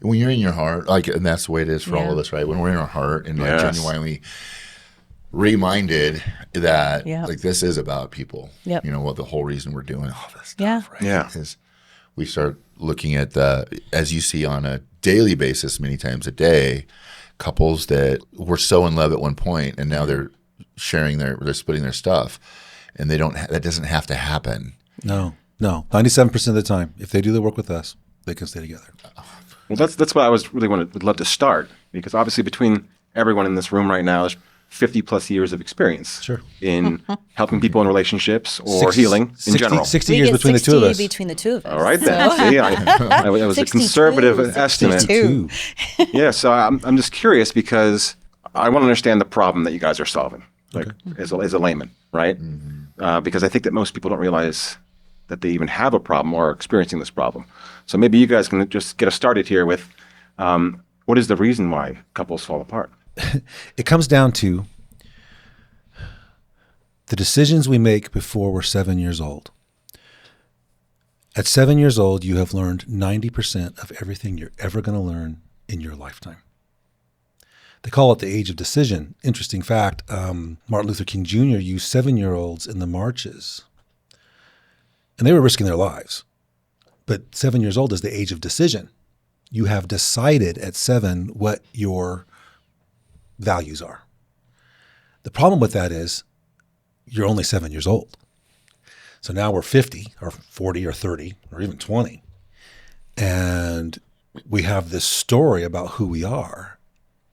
When you're in your heart, like, and that's the way it is for all of us, right? When we're in our heart and like genuinely reminded that like this is about people. Yep. You know what the whole reason we're doing all this stuff, Yeah. right? Yeah. Is we start looking at as you see on a daily basis, many times a day, couples that were so in love at one point and now they're they're splitting their stuff, and that doesn't have to happen. No. 97% of the time, if they do the work with us, they can stay together. Well, that's what I would love to start, because obviously between everyone in this room right now, there's 50 plus years of experience in helping people in relationships or healing in general. 60 years between the two of us. Between the two of us. All right, then. See, it was a conservative estimate. 62. Yeah, so I'm just curious because I want to understand the problem that you guys are solving, like as a layman, right? Because I think that most people don't realize that they even have a problem or are experiencing this problem. So maybe you guys can just get us started here with what is the reason why couples fall apart? It comes down to the decisions we make before we're 7 years old. At 7 years old, you have learned 90% of everything you're ever going to learn in your lifetime. They call it the age of decision. Interesting fact, Martin Luther King Jr. used 7-year-olds in the marches, and they were risking their lives. But 7 years old is the age of decision. You have decided at 7 what your values are. The problem with that is you're only 7 years old. So now we're 50 or 40 or 30 or even 20. And we have this story about who we are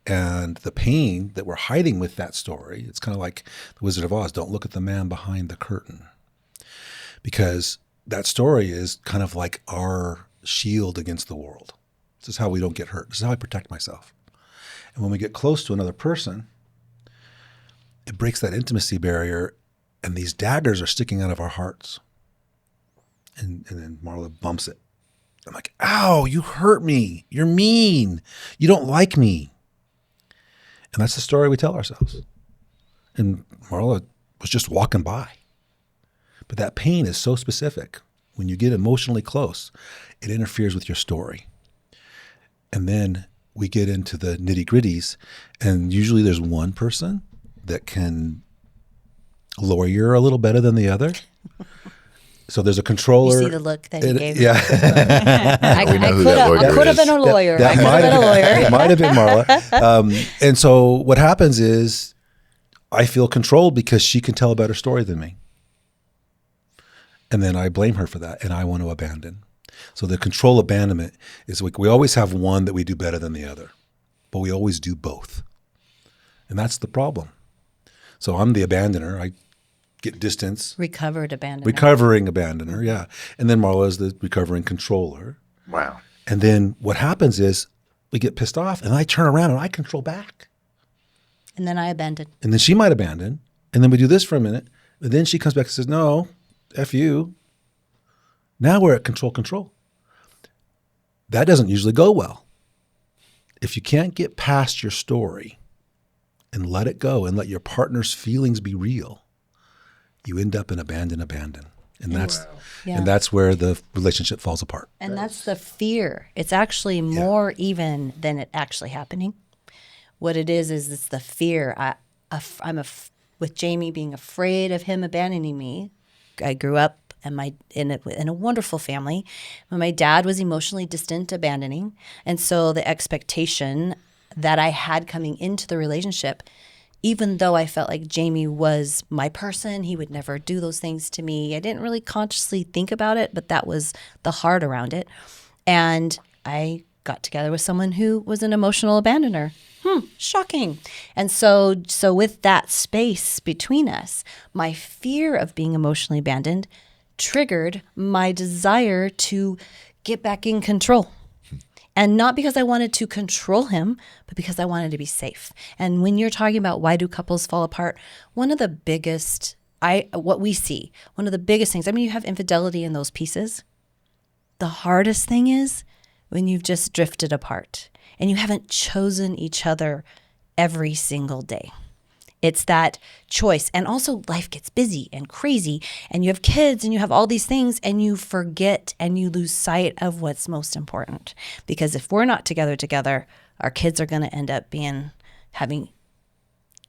and the pain that we're hiding with that story. It's kind of like the Wizard of Oz. Don't look at the man behind the curtain. Because that story is kind of like our shield against the world. This is how we don't get hurt. This is how I protect myself. And when we get close to another person, it breaks that intimacy barrier, and these daggers are sticking out of our hearts. And then Marla bumps it. I'm like, ow, you hurt me. You're mean. You don't like me. And that's the story we tell ourselves. And Marla was just walking by. But that pain is so specific. When you get emotionally close, it interferes with your story. And then we get into the nitty-gritties, and usually there's one person that can lawyer a little better than the other. So there's a controller. You see the look that he gave me. Yeah. I could have been a lawyer. That might have been a lawyer. It might have been Marla. And so what happens is I feel controlled because she can tell a better story than me. And then I blame her for that, and I want to abandon. So the control abandonment is we always have one that we do better than the other, but we always do both. And that's the problem. So I'm the abandoner. I get distance. Recovering abandoner, yeah. And then Marla is the recovering controller. Wow. And then what happens is we get pissed off, and I turn around and I control back. And then I abandon. And then she might abandon. And then we do this for a minute. And then she comes back and says, no, F you. Now we're at control. That doesn't usually go well. If you can't get past your story and let it go and let your partner's feelings be real, you end up in abandon. And that's where the relationship falls apart. And that's the fear. It's actually more even than it actually happening. What it is it's the fear. With Jami being afraid of him abandoning me. I grew up in a wonderful family. My dad was emotionally distant, abandoning. And so the expectation that I had coming into the relationship, even though I felt like Jami was my person, he would never do those things to me. I didn't really consciously think about it, but that was the heart around it. And I got together with someone who was an emotional abandoner. Shocking. And so with that space between us, my fear of being emotionally abandoned triggered my desire to get back in control. And not because I wanted to control him, but because I wanted to be safe. And when you're talking about why do couples fall apart, one of the biggest things, I mean, you have infidelity in those pieces. The hardest thing is when you've just drifted apart and you haven't chosen each other every single day. It's that choice. And also life gets busy and crazy, and you have kids and you have all these things, and you forget and you lose sight of what's most important. Because if we're not together, our kids are going to end up having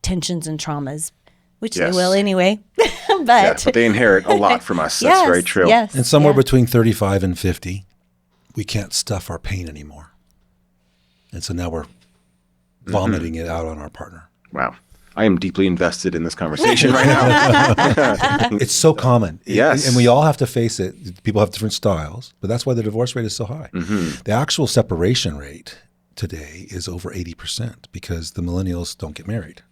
tensions and traumas, which they Yes. will anyway. Yeah, but they inherit a lot from us. That's Yes, very true. Yes. And somewhere yeah. between 35 and 50, we can't stuff our pain anymore. And so now we're vomiting it out on our partner. Wow. I am deeply invested in this conversation right now. It's so common. Yes. And we all have to face it. People have different styles, but that's why the divorce rate is so high. The actual separation rate today is over 80% because the millennials don't get married,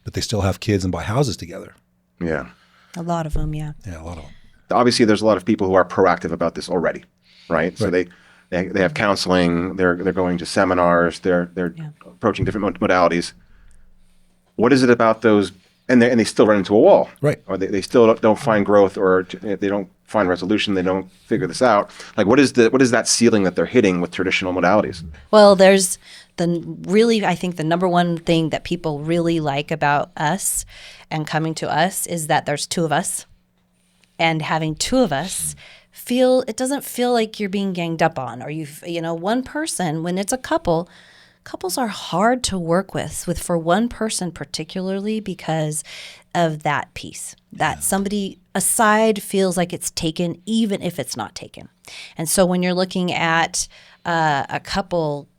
but they still have kids and buy houses together. Yeah. A lot of them, yeah. Yeah, a lot of them. Obviously, there's a lot of people who are proactive about this already, right? So they have counseling. They're going to seminars. They're approaching different modalities. What is it about those? And they still run into a wall, Right. Or they still don't find growth, or they don't find resolution. They don't figure this out. Like, what is that ceiling that they're hitting with traditional modalities? Well, there's I think the number one thing that people really like about us and coming to us is that there's two of us, and having two of us it doesn't feel like you're being ganged up on, or one person. When it's a couple, couples are hard to work with for one person particularly because of that piece, that somebody aside feels like it's taken even if it's not taken. And so when you're looking at a couple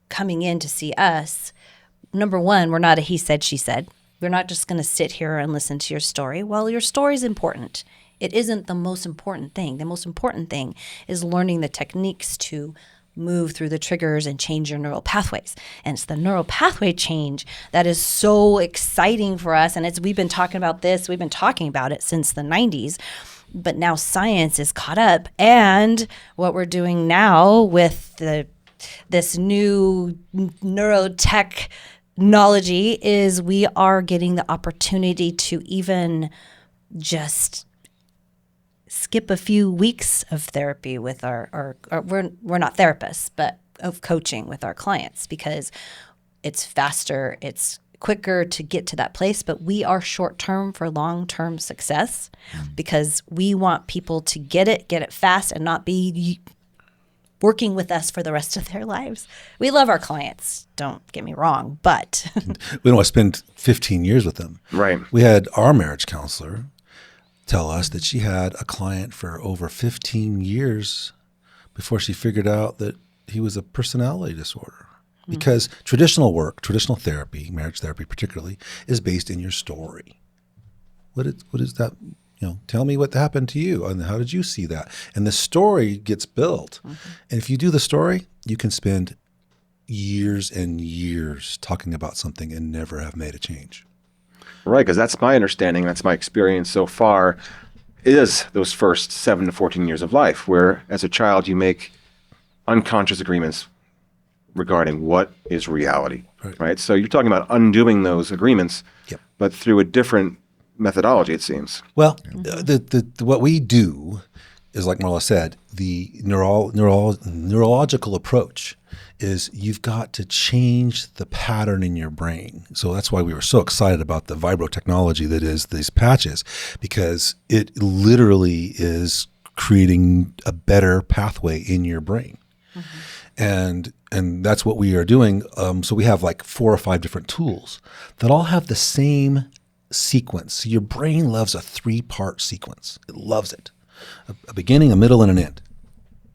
coming in to see us, number one, we're not a he said, she said. We're not just going to sit here and listen to your story. Well, your story is important. It isn't the most important thing. The most important thing is learning the techniques to move through the triggers and change your neural pathways. And it's the neural pathway change that is so exciting for us. And we've been talking about it since the 90s. But now science is caught up. And what we're doing now with this new neurotechnology is we are getting the opportunity to even just skip a few weeks of therapy with our we're not therapists, but of coaching with our clients, because it's faster, it's quicker to get to that place. But we are short-term for long-term success, because we want people to get it fast and not be working with us for the rest of their lives. We love our clients, don't get me wrong, but We don't want to spend 15 years with them. Right. We had our marriage counselor tell us that she had a client for over 15 years before she figured out that he was a personality disorder. Because traditional therapy, marriage therapy particularly, is based in your story. What is that? Tell me what happened to you and how did you see that? And the story gets built. And if you do the story, you can spend years and years talking about something and never have made a change. Right, because that's my understanding, that's my experience so far, is those first 7 to 14 years of life, where as a child you make unconscious agreements regarding what is reality, right? So you're talking about undoing those agreements, but through a different methodology, it seems. Well, what we do is, like Marla said, the neurological approach is you've got to change the pattern in your brain. So that's why we were so excited about the vibro technology that is these patches, because it literally is creating a better pathway in your brain. And that's what we are doing. So we have like 4 or 5 different tools that all have the same sequence. So your brain loves a 3-part sequence. It loves it. A beginning, a middle, and an end.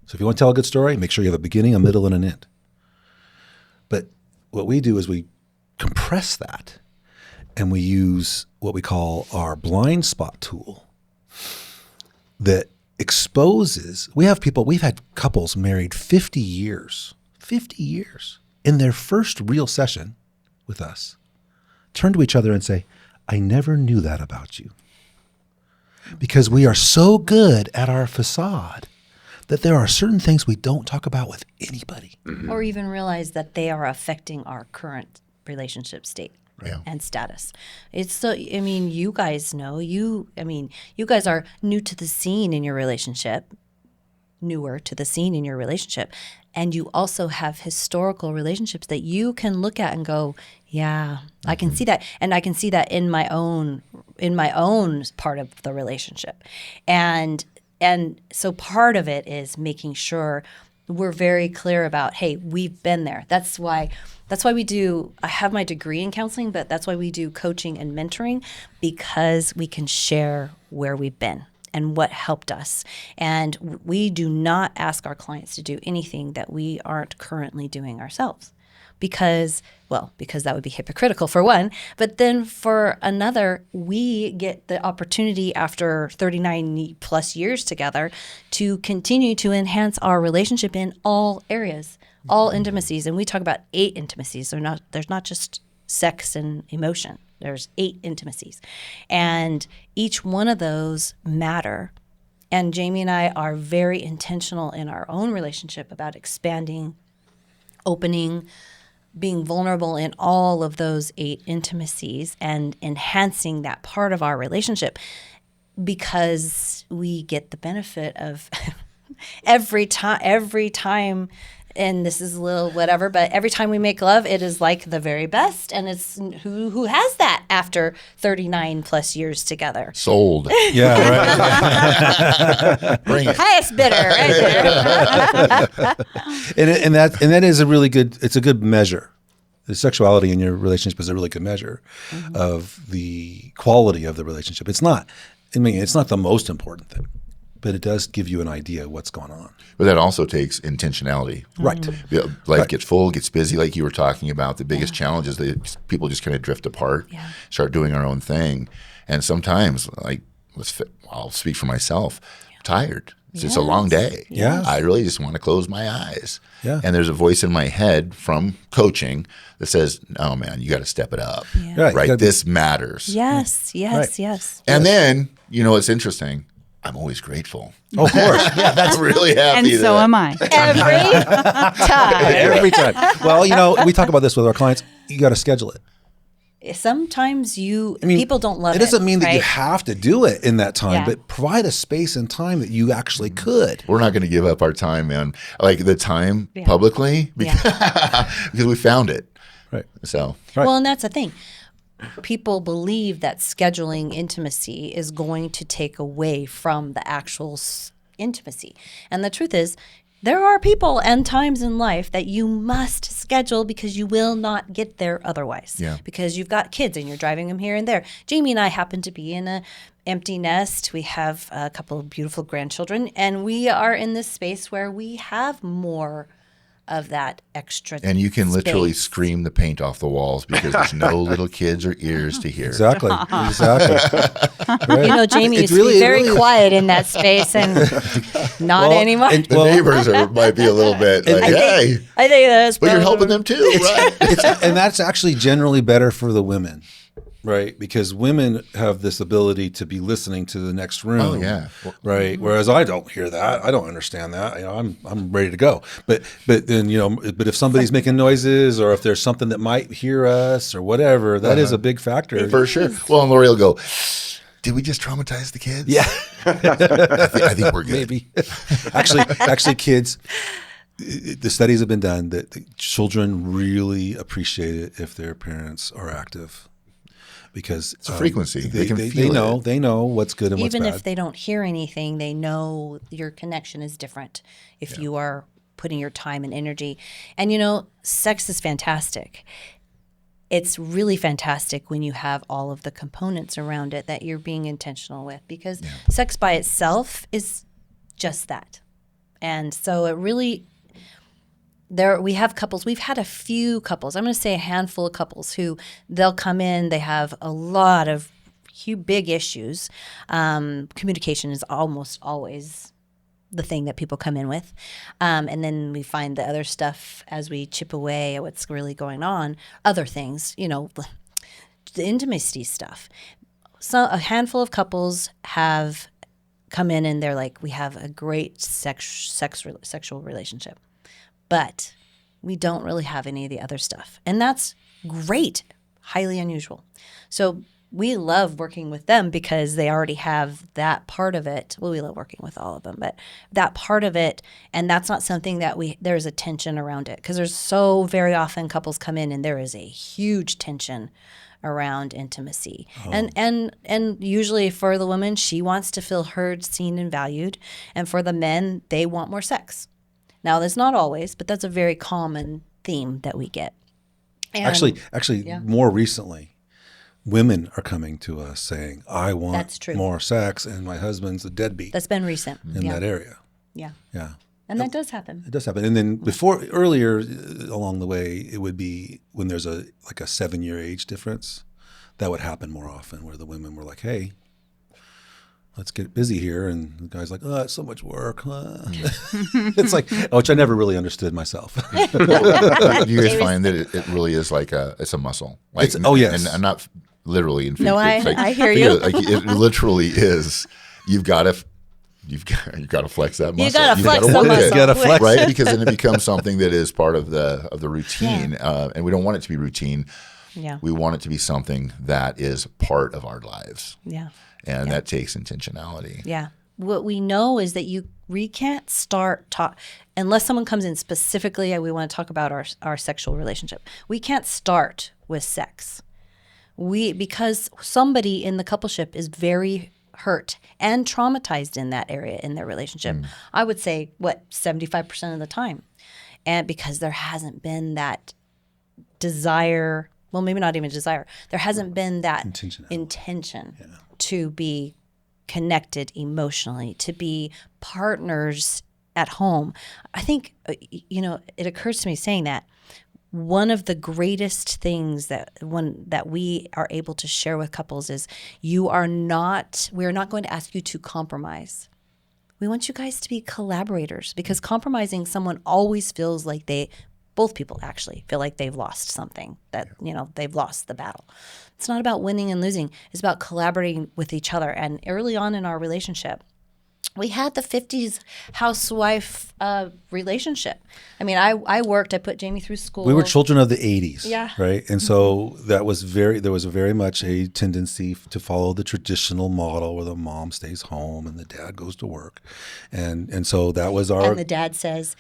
So if you want to tell a good story, make sure you have a beginning, a middle, and an end. But what we do is we compress that, and we use what we call our blind spot tool that exposes. We've had couples married 50 years in their first real session with us, turn to each other and say, I never knew that about you. Because we are so good at our facade that there are certain things we don't talk about with anybody. or even realize that they are affecting our current relationship state and status. It's so, you guys know, you guys are new to the scene in your relationship. newer to the scene in your relationship. And you also have historical relationships that you can look at and go, yeah, I can see that. And I can see that in my own part of the relationship. And so part of it is making sure we're very clear about, hey, we've been there. That's why I have my degree in counseling, but that's why we do coaching and mentoring, because we can share where we've been and what helped us. And we do not ask our clients to do anything that we aren't currently doing ourselves. Because that would be hypocritical for one, but then for another, we get the opportunity after 39 plus years together to continue to enhance our relationship in all areas, all intimacies. And we talk about 8 intimacies. There's not just sex and emotion. There's 8 intimacies. And each one of those matter. And Jami and I are very intentional in our own relationship about expanding, opening, being vulnerable in all of those 8 intimacies and enhancing that part of our relationship, because we get the benefit of every time, and this is a little whatever, but every time we make love, it is like the very best. And it's who has that after 39 plus years together? Sold. Yeah, right. Bring it. Highest bidder right there. and that is a really good. It's a good measure. The sexuality in your relationship is a really good measure of the quality of the relationship. It's not the most important thing, but it does give you an idea of what's going on. But that also takes intentionality. Right. Life gets full, gets busy, like you were talking about. The biggest challenge is that people just kind of drift apart, start doing our own thing. And sometimes, I'll speak for myself, tired. It's just a long day. Yes. I really just want to close my eyes. Yeah. And there's a voice in my head from coaching that says, "No, man, you got to step it up. Yeah. Right. This matters." Yes. And then, it's interesting. I'm always grateful. Oh, of course. That's really happy. And so am I. Every time. Well, we talk about this with our clients. You got to schedule it. Sometimes people don't love it. It doesn't mean that you right? have to do it in that time, Yeah. but provide a space and time that you actually could. We're not going to give up our time, man. Like the time publicly because we found it. Right. So Right. Well, and that's the thing. People believe that scheduling intimacy is going to take away from the actual intimacy. And the truth is, there are people and times in life that you must schedule because you will not get there otherwise. Yeah. Because you've got kids and you're driving them here and there. Jami and I happen to be in a empty nest. We have a couple of beautiful grandchildren, and we are in this space where we have more of that extra and you can literally space. scream the paint off the walls because there's no little kids or ears to hear. Exactly. Right. Jami It's used to be very quiet in that space, and not anymore. The neighbors might be a little bit like, hey, I think that's but you're helping them too, right? And that's actually generally better for the women, right? Because women have this ability to be listening to the next room. Oh, yeah. Right. Whereas I don't hear that. I don't understand that. I'm ready to go. But then, but if somebody's making noises or if there's something that might hear us or whatever, that is a big factor. For sure. Well, and Lori will go, did we just traumatize the kids? Yeah. I think we're good. Maybe. Actually, kids, the studies have been done that the children really appreciate it if their parents are active. Because it's a frequency. They can they feel know it. They know what's good and what's bad. Even if they don't hear anything, they know your connection is different if you are putting your time and energy. And sex is fantastic. It's really fantastic when you have all of the components around it that you're being intentional with, because sex by itself is just that. And so it really we have couples. We've had a few couples. I'm going to say a handful of couples who they'll come in. They have a lot of big issues. Communication is almost always the thing that people come in with. And then we find the other stuff as we chip away at what's really going on. Other things, the intimacy stuff. So a handful of couples have come in and they're like, we have a great sexual relationship, but we don't really have any of the other stuff. And that's great, highly unusual. So we love working with them because they already have that part of it. Well, we love working with all of them, but that part of it, and that's not something that there's a tension around it, because there's so very often couples come in and there is a huge tension around intimacy. And usually for the woman, she wants to feel heard, seen, and valued. And for the men, they want more sex. Now, that's not always, but that's a very common theme that we get. And Actually, more recently, women are coming to us saying, I want That's true. more sex, and my husband's a deadbeat that's been recent. in that area. Yeah. Yeah. And that does happen. It does happen. And then earlier along the way, it would be when there's a 7-year age difference, that would happen more often, where the women were like, hey, let's get busy here. And the guy's like, oh, it's so much work. It's like, which I never really understood myself. Do you guys find that it really is like it's a muscle? Like, yes. And I'm not literally in No, it's I hear you. Like, it literally is. You've got to flex that muscle. You got to flex the work muscle. it, You gotta flex right? Because then it becomes something that is part of the routine, and we don't want it to be routine. Yeah. We want it to be something that is part of our lives. Yeah. And that takes intentionality. Yeah. What we know is that we can't start unless someone comes in specifically, we want to talk about our sexual relationship. We can't start with sex. Because somebody in the coupleship is very hurt and traumatized in that area in their relationship. I would say 75% of the time. And because there hasn't been that desire, well, maybe not even desire, there hasn't been that intention to be connected emotionally, to be partners at home. I think, it occurs to me saying that one of the greatest things that we are able to share with couples is we're not going to ask you to compromise. We want you guys to be collaborators, because compromising, someone always feels like both people actually feel like they've lost something, that, they've lost the battle. It's not about winning and losing. It's about collaborating with each other. And early on in our relationship, we had the 50s housewife relationship. I mean, I put Jami through school. We were children of the 80s, Yeah. right? And so there was very much a tendency to follow the traditional model where the mom stays home and the dad goes to work. And so that was our... And the dad says,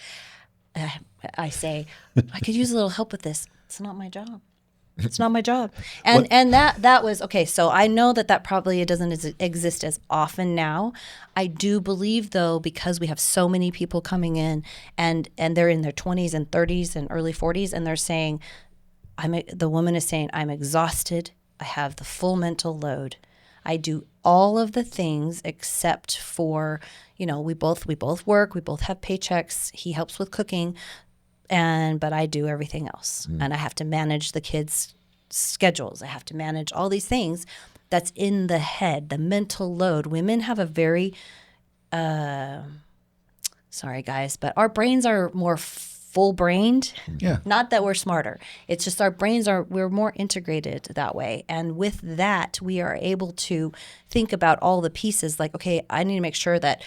I say, I could use a little help with this. It's not my job. It's not my job. And that was, okay, so I know that probably doesn't exist as often now. I do believe, though, because we have so many people coming in and they're in their 20s and 30s and early 40s, and they're saying, the woman is saying, I'm exhausted. I have the full mental load. I do all of the things except for, we both work, we both have paychecks. He helps with cooking. But I do everything else. And I have to manage the kids' schedules. I have to manage all these things. That's in the head, the mental load. Women have a very, sorry guys, but our brains are more full-brained. Yeah. Not that we're smarter. It's just our brains we're more integrated that way. And with that, we are able to think about all the pieces. Like, okay, I need to make sure that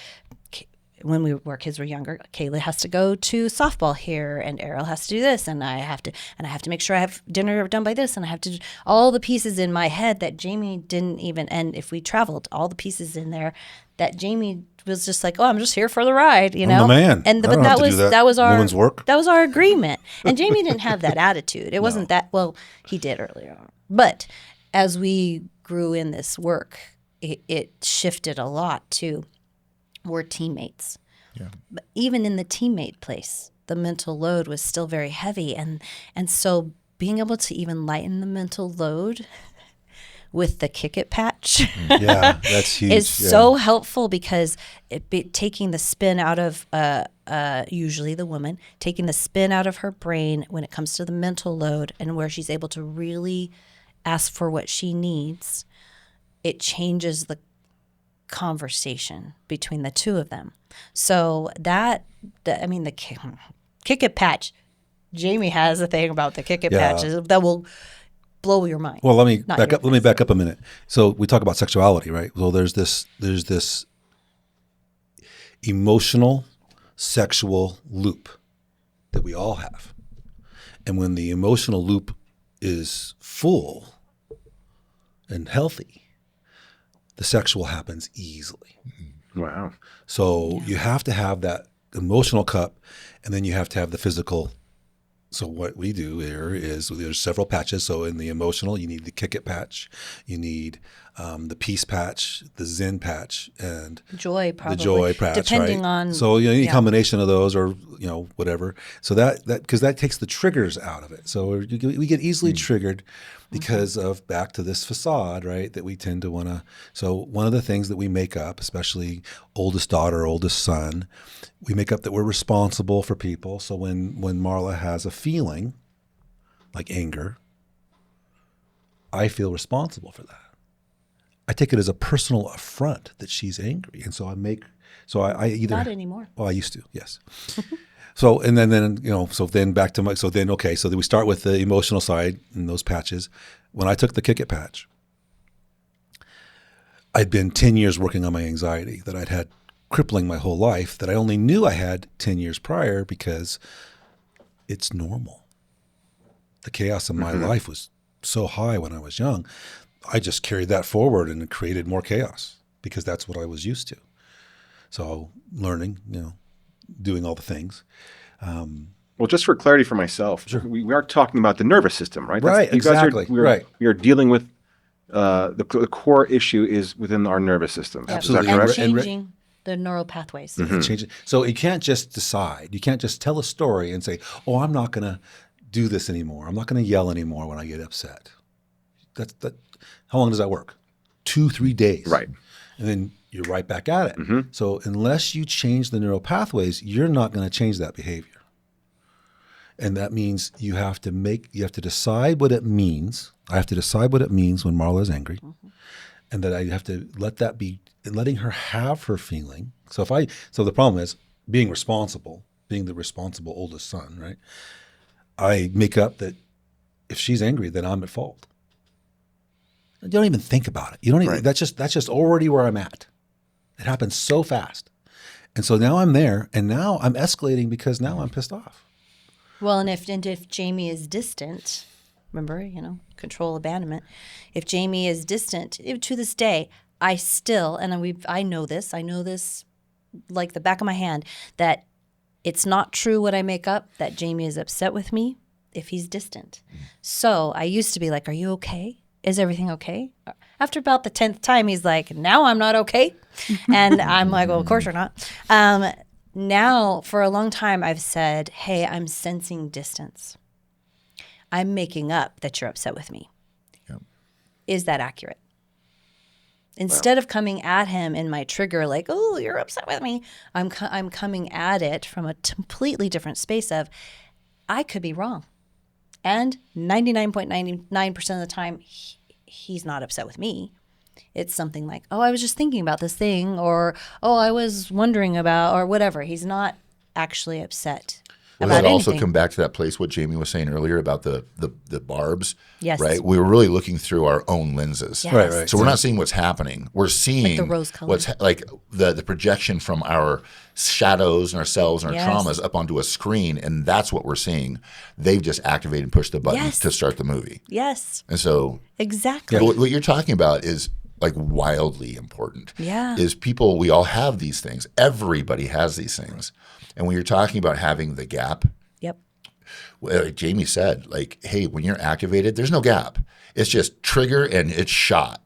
when our kids were younger, Kayla has to go to softball here, and Errol has to do this, and I have to make sure I have dinner done by this, and I have to all the pieces in my head that Jami didn't even. And if we traveled, all the pieces in there that Jami was just like, oh, I'm just here for the ride, I'm the man. But that was our woman's work. That was our agreement. And Jami didn't have that attitude. It wasn't that. Well, he did earlier on, but as we grew in this work, it shifted a lot to. We're teammates. Yeah. But even in the teammate place, the mental load was still very heavy. And so being able to even lighten the mental load with the kick it patch yeah, that's huge. is so helpful, because taking the spin out of usually the woman, taking the spin out of her brain when it comes to the mental load, and where she's able to really ask for what she needs, it changes the conversation between the two of them. So the kick it patch, Jami has a thing about the kick it patches that will blow your mind. Well, let me back up a minute. So we talk about sexuality, right? Well, there's this emotional sexual loop that we all have. And when the emotional loop is full, and healthy, the sexual happens easily. Wow. So you have to have that emotional cup, and then you have to have the physical. So what we do here is there's several patches. So in the emotional, you need the kick it patch, you need the peace patch, the zen patch, and Joy, probably. the joy patch, depending right? on. So any yeah. combination of those, or whatever. So that because that takes the triggers out of it. So we get easily triggered because of back to this facade, right? That we tend to want to. So one of the things that we make up, especially oldest daughter, oldest son, we make up that we're responsible for people. So when Marla has a feeling like anger, I feel responsible for that. I take it as a personal affront that she's angry, and so I either Not anymore. Well, I used to, yes. So and then so then back to my so then we start with the emotional side and those patches. When I took the kick it patch, I'd been 10 years working on my anxiety that I'd had crippling my whole life, that I only knew I had 10 years prior because it's normal. The chaos of my life was so high when I was young. I just carried that forward and created more chaos because that's what I was used to. So learning, doing all the things. Well, just for clarity for myself, we are talking about the nervous system, right? Right, exactly, right. We are dealing with the core issue is within our nervous system. Yep. Absolutely. Is that And correct? changing the neural pathways. Change it. So you can't just decide. You can't just tell a story and say, "Oh, I'm not going to do this anymore. I'm not going to yell anymore when I get upset." That. How long does that work? 2-3 days. Right. And then you're right back at it. So unless you change the neural pathways, you're not going to change that behavior. And that means you have to decide what it means. I have to decide what it means when Marla is angry. And that I have to let that be, letting her have her feeling. So the problem is being responsible, being the responsible oldest son, right? I make up that if she's angry, then I'm at fault. You don't even think about it. You don't even, that's just already where I'm at. It happens so fast. And so now I'm there, and now I'm escalating because now I'm pissed off. Well, and if Jami is distant, remember, control abandonment. If Jami is distant, to this day, I still, and I know this like the back of my hand, that it's not true what I make up, that Jami is upset with me if he's distant. So I used to be like, "Are you okay? Is everything okay?" After about the 10th time, he's like, "Now I'm not okay." And I'm like, "Well, of course you're not." Now, for a long time, I've said, "Hey, I'm sensing distance. I'm making up that you're upset with me." Yep. Is that accurate? Instead of coming at him in my trigger like, "Oh, you're upset with me," I'm coming at it from a completely different space of, I could be wrong. And 99.99% of the time, he's not upset with me. It's something like, "Oh, I was just thinking about this thing," or, "Oh, I was wondering about," or whatever. He's not actually upset Well, about that also anything. come back to that place what Jami was saying earlier about the barbs. Yes. Right. We were really looking through our own lenses. Yes. Right. So we're not seeing what's happening. We're seeing the rose color. what's like the projection from our shadows and ourselves and our Yes. traumas up onto a screen, and that's what we're seeing. They've just activated and pushed the button Yes. to start the movie. Yes, And so exactly. what you're talking about is like wildly important. Yeah. Is people, we all have these things. Everybody has these things. And when you're talking about having the gap, Yep. like Jami said, like, hey, when you're activated, there's no gap. It's just trigger and it's shot.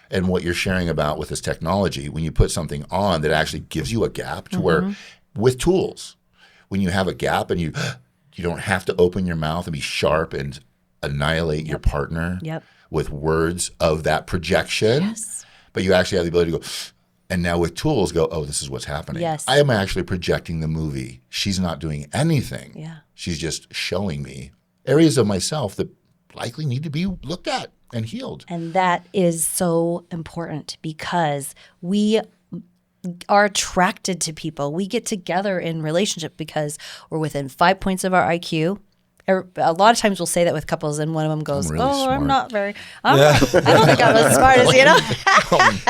And what you're sharing about with this technology, when you put something on that actually gives you a gap to where, with tools, when you have a gap and you don't have to open your mouth and be sharp and annihilate your partner Yep. with words of that projection, Yes. but you actually have the ability to go, and now with tools go, "Oh, this is what's happening." Yes. I am actually projecting the movie. She's not doing anything. Yeah. She's just showing me areas of myself that likely need to be looked at and healed. And that is so important because we are attracted to people. We get together in relationship because we're within 5 points of our IQ. a lot of times we'll say that with couples, and one of them goes, I'm really "Oh, I'm smart." not very. I don't think I'm as smart as you know."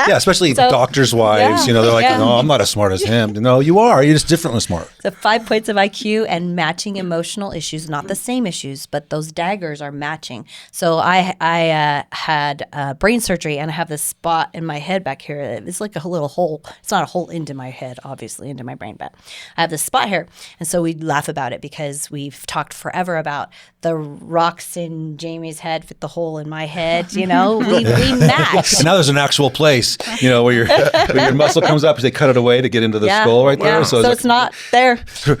Yeah, especially doctors' wives. yeah, They're like, yeah. "No, I'm not as smart as him." No, you are. You're just differently smart. So 5 points of IQ and matching emotional issues, not the same issues, but those daggers are matching. So I had brain surgery, and I have this spot in my head back here. It's like a little hole. It's not a hole into my head, obviously, into my brain, but I have this spot here. And so we laugh about it because we've talked forever about the rocks in Jamie's head fit the hole in my head. We match. And now there's an actual place, where your muscle comes up. They cut it away to get into the skull right there. Yeah. So it's not there.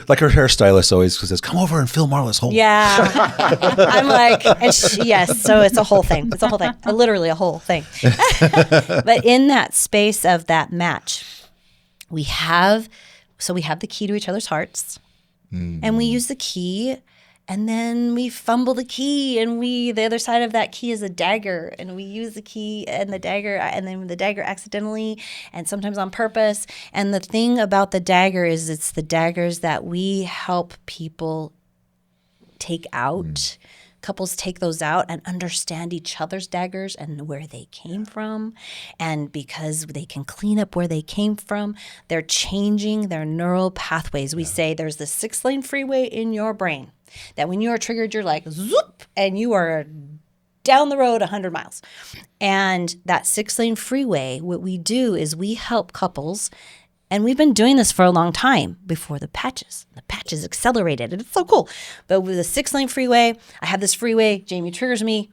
Like her hairstylist always says, "Come over and fill Marla's hole." Yeah. I'm like, yes. So it's a whole thing. It's a whole thing. Literally a whole thing. But in that space of that match, we have the key to each other's hearts, and we use the key, and then we fumble the key, and the other side of that key is a dagger, and we use the key and the dagger, and then the dagger accidentally, and sometimes on purpose. And the thing about the dagger is it's the daggers that we help people take out. Couples take those out and understand each other's daggers and where they came from. And because they can clean up where they came from, they're changing their neural pathways. We say there's the 6-lane freeway in your brain that when you are triggered, you're like, zoop, and you are down the road 100 miles. And that 6-lane freeway, what we do is we help couples. And we've been doing this for a long time before the patches. The patches accelerated, and it's so cool. But with the 6-lane freeway, I have this freeway, Jamie triggers me,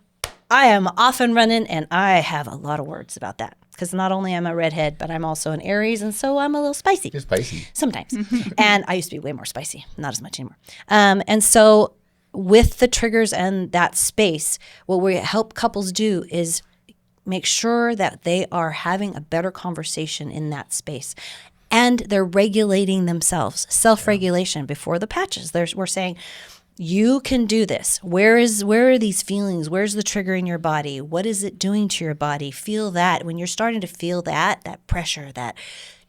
I am off and running, and I have a lot of words about that. Because not only am I a redhead, but I'm also an Aries, and so I'm a little spicy. You're spicy. Sometimes. And I used to be way more spicy, not as much anymore. And so with the triggers and that space, what we help couples do is make sure that they are having a better conversation in that space. And they're regulating themselves, self-regulation before the patches. We're saying, you can do this. Where are these feelings? Where's the trigger in your body? What is it doing to your body? Feel that. When you're starting to feel that pressure, that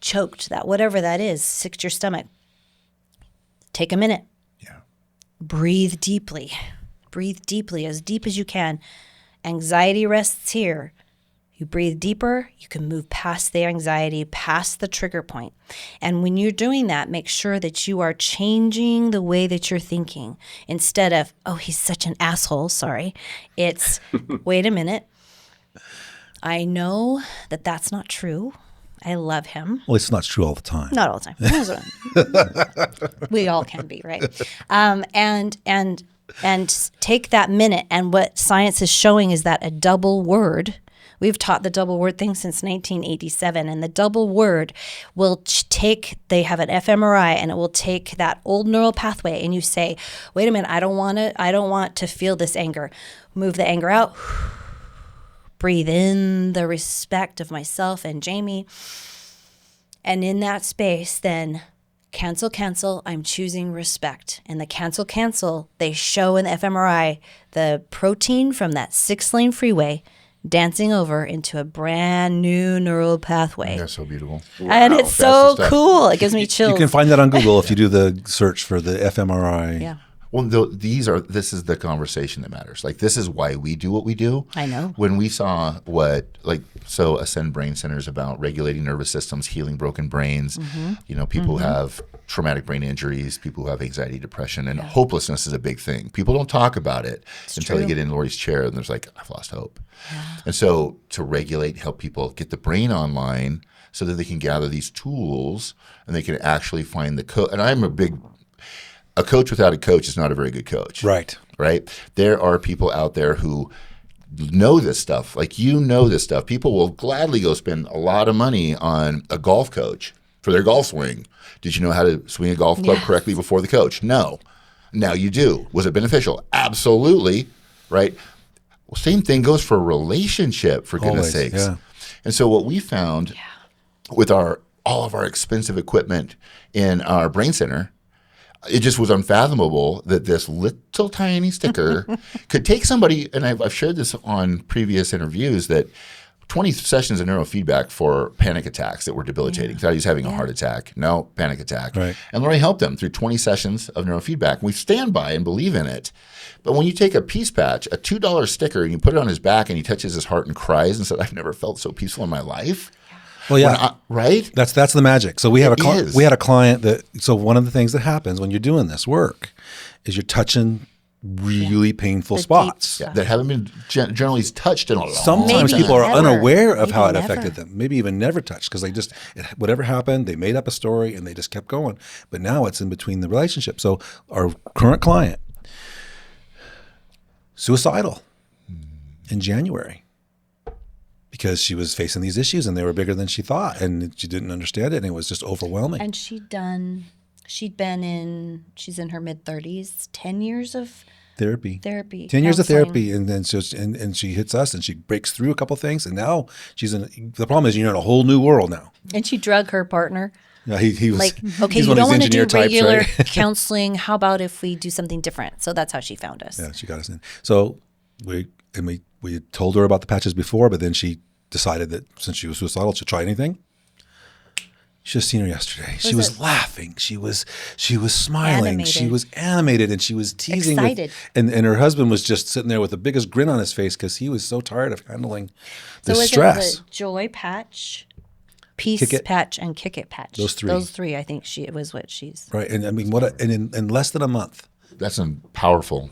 choked, that whatever that is, sick to your stomach, take a minute. Yeah. Breathe deeply. Breathe deeply, as deep as you can. Anxiety rests here. You breathe deeper, you can move past the anxiety, past the trigger point. And when you're doing that, make sure that you are changing the way that you're thinking. Instead of, oh, he's such an asshole, sorry. It's, wait a minute. I know that that's not true. I love him. Well, it's not true all the time. Not all the time. We all can be, right? And take that minute. And what science is showing is that a double word. We've taught the double word thing since 1987, and the double word will they have an fMRI, and it will take that old neural pathway, and you say, wait a minute, I don't want to feel this anger. Move the anger out. Breathe in the respect of myself and Jamie. And in that space, then cancel, I'm choosing respect. And the cancel, they show in the fMRI the protein from that 6-lane freeway dancing over into a brand new neural pathway. They're so beautiful. And it's so cool. It gives me chills. You can find that on Google if you do the search for the fMRI. Yeah. Well, this is the conversation that matters. Like, this is why we do what we do. I know. When we saw Ascend Brain Center is about regulating nervous systems, healing broken brains. People who have traumatic brain injuries, people who have anxiety, depression, and hopelessness is a big thing. People don't talk about it until they get in Lori's chair, and there's like, I've lost hope. Yeah. And so to regulate, help people get the brain online so that they can gather these tools and they can actually find the coach. And I'm a coach without a coach is not a very good coach. Right. There are people out there who know this stuff. Like, this stuff. People will gladly go spend a lot of money on a golf coach for their golf swing. Did you know how to swing a golf club correctly before the coach? No. Now you do. Was it beneficial? Absolutely. Right? Well, same thing goes for a relationship, for goodness sakes. Yeah. And so what we found with all of our expensive equipment in our brain center, it just was unfathomable that this little tiny sticker could take somebody, and I've shared this on previous interviews, that 20 sessions of neurofeedback for panic attacks that were debilitating. Thought he was having a heart attack. No, panic attack. Right. And Lori helped him through 20 sessions of neurofeedback. We stand by and believe in it. But when you take a peace patch, a $2 sticker, and you put it on his back and he touches his heart and cries and said, I've never felt so peaceful in my life. Well, yeah. Right? That's the magic. So we had is. we had a client that, so one of the things that happens when you're doing this work is you're touching really painful The spots. deep stuff. That haven't been generally touched in a long Sometimes Maybe people are never. unaware of Maybe how it never. affected them. Maybe even never touched because whatever happened, they made up a story and they just kept going. But now it's in between the relationship. So our current client, suicidal in January because she was facing these issues and they were bigger than she thought and she didn't understand it and it was just overwhelming. And she's in her mid-30s, 10 years of Therapy. 10 years of therapy, and then and she hits us, and she breaks through a couple things, and now she's in. The problem is you're in a whole new world now. And she drug her partner. Yeah, he was Like, okay, he's you one of don't want these to do engineer types, regular right? counseling. How about if we do something different? So that's how she found us. Yeah, she got us in. So we had told her about the patches before, but then she decided that since she was suicidal, she'd try anything. Should have seen her yesterday. She was laughing. She was smiling. Animated. She was animated, and she was teasing. Excited. And her husband was just sitting there with the biggest grin on his face because he was so tired of handling the So is stress. it the joy patch, peace Kick it. patch, and kick it patch? Those three. Those three, I think it was what she's. Right, and I mean, in less than a month. That's a powerful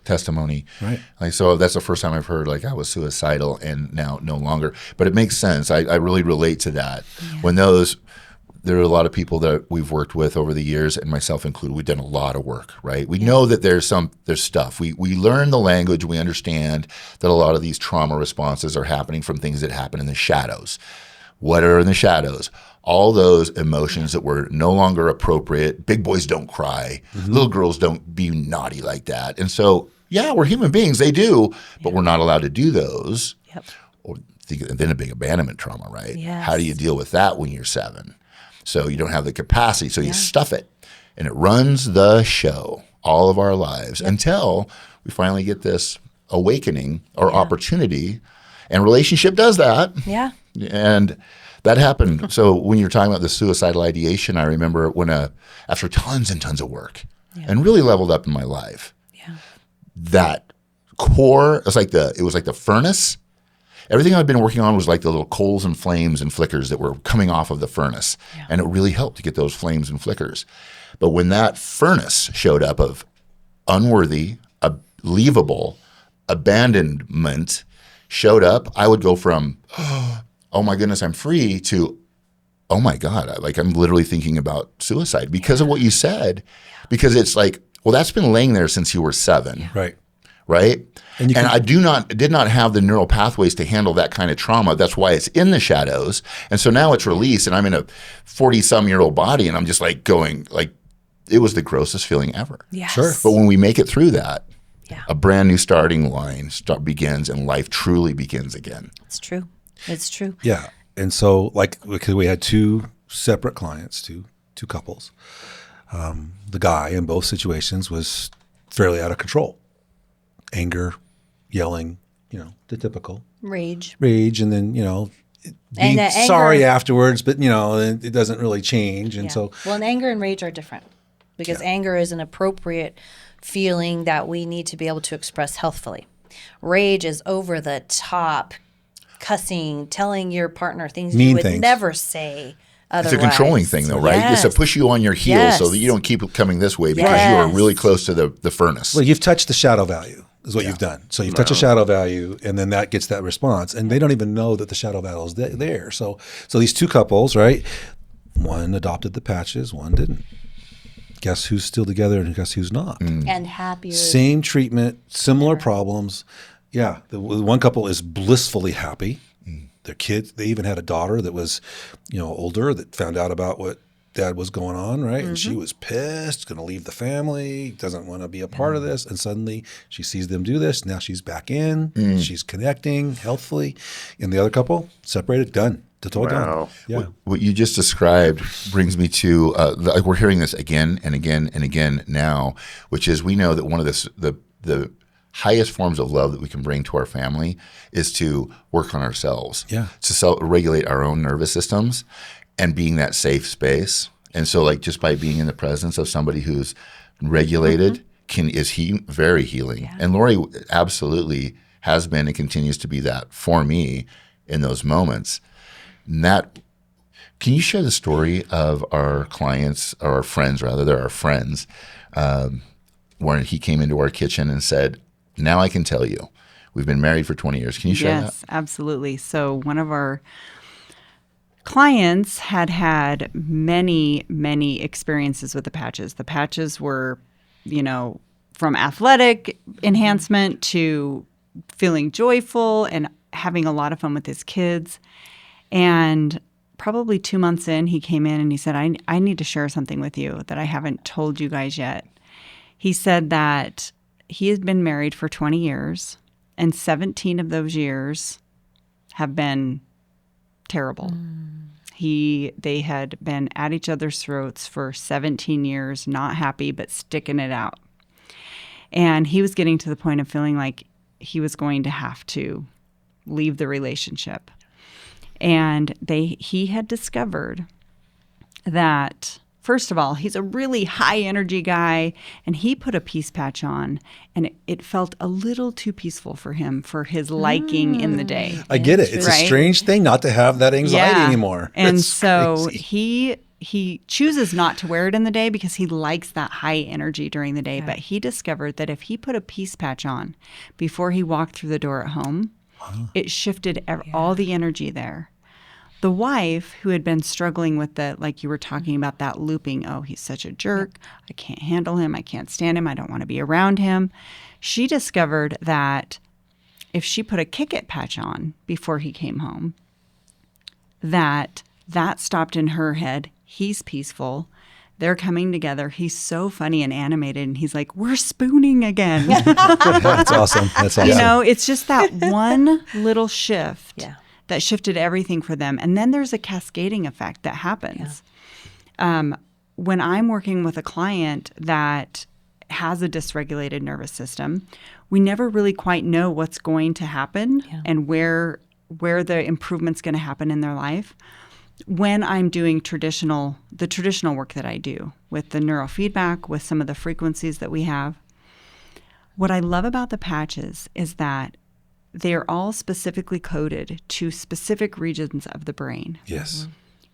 testimony. Right. Like, so that's the first time I've heard like I was suicidal and now no longer. But it makes sense. I really relate to that. When there are a lot of people that we've worked with over the years, and myself included, we've done a lot of work, right? We know that there's stuff. We learn the language. We understand that a lot of these trauma responses are happening from things that happen in the shadows. What are in the shadows? All those emotions that were no longer appropriate. Big boys don't cry. Little girls don't be naughty like that. And so, yeah, we're human beings. They do, but we're not allowed to do those. Yep. Or then a big abandonment trauma, right? Yes. How do you deal with that when you're 7? So you don't have the capacity, so you stuff it. And it runs the show all of our lives until we finally get this awakening or opportunity. And relationship does that. Yeah. And that happened. So when you're talking about the suicidal ideation, I remember when after tons and tons of work and really leveled up in my life, that core, it was like the furnace. Everything I'd been working on was like the little coals and flames and flickers that were coming off of the furnace. And it really helped to get those flames and flickers. But when that furnace showed up of unworthy, leavable, abandonment showed up, I would go from, oh my goodness, I'm free, to, oh my God, I'm literally thinking about suicide because of what you said. Because it's like, well, that's been laying there since you were 7. Right. Right? And I did not have the neural pathways to handle that kind of trauma. That's why it's in the shadows. And so now it's released and I'm in a 40-some-year-old body and I'm just like going, like, it was the grossest feeling ever. Yes. Sure. But when we make it through that, Yeah. a brand new starting line begins and life truly begins again. It's true. It's true. Yeah. And so, because we had 2 separate clients, two couples, the guy in both situations was fairly out of control. Anger, yelling, the typical Rage. rage, and then, being the anger- sorry afterwards, but, it doesn't really change. And so, Well, and anger and rage are different because anger is an appropriate feeling that we need to be able to express healthfully. Rage is over the top, cussing, telling your partner things Mean you would things. never say otherwise. It's a controlling thing, though, right? Yes. It's to push you on your heels so Yes. that you don't keep coming this way because you are Yes. really close to the furnace. well, you've touched the shadow value is what you've done. So you've touched a shadow value, and then that gets that response, and they don't even know that the shadow value is there. So these 2 couples, right? One adopted the patches, one didn't. Guess who's still together and guess who's not? And happier. Same treatment, similar problems. Yeah, the one couple is blissfully happy. Their kids, they even had a daughter that was, older that found out about what dad was going on, right? And she was pissed, going to leave the family, doesn't want to be a part of this. And suddenly she sees them do this. Now she's back in. She's connecting healthfully. And the other couple, separated, done. Totally done. Yeah. What you just described brings me to we're hearing this again and again and again now, which is we know that one of the highest forms of love that we can bring to our family is to work on ourselves. Yeah. To regulate our own nervous systems and being that safe space. And so like just by being in the presence of somebody who's regulated is very healing. Yeah. And Lori absolutely has been and continues to be that for me in those moments. And that, can you share the story of our clients, or our friends rather, they're our friends, where he came into our kitchen and said, now I can tell you, we've been married for 20 years. Can you share that? Yes, absolutely. So one of our clients had many, many experiences with the patches. The patches were, from athletic enhancement to feeling joyful and having a lot of fun with his kids. And probably 2 months in, he came in and he said, I need to share something with you that I haven't told you guys yet. He said that he has been married for 20 years, and 17 of those years have been terrible. They had been at each other's throats for 17 years, not happy, but sticking it out. And he was getting to the point of feeling like he was going to have to leave the relationship. And he had discovered that, first of all, he's a really high energy guy, and he put a peace patch on, and it felt a little too peaceful for him for his liking in the day. I get it. It's Right? a strange thing not to have that anxiety anymore. And That's so crazy. he chooses not to wear it in the day because he likes that high energy during the day. But he discovered that if he put a peace patch on before he walked through the door at home, it shifted all the energy there. The wife, who had been struggling with like you were talking about, that looping, oh, he's such a jerk, I can't handle him, I can't stand him, I don't want to be around him. She discovered that if she put a kick-it patch on before he came home, that stopped in her head. He's peaceful. They're coming together. He's so funny and animated. And he's like, we're spooning again. That's awesome. That's awesome. It's just that one little shift. Yeah. That shifted everything for them. And then there's a cascading effect that happens. When I'm working with a client that has a dysregulated nervous system, we never really quite know what's going to happen and where the improvement's going to happen in their life. When I'm doing the traditional work that I do with the neurofeedback, with some of the frequencies that we have, what I love about the patches is that they're all specifically coded to specific regions of the brain. Yes.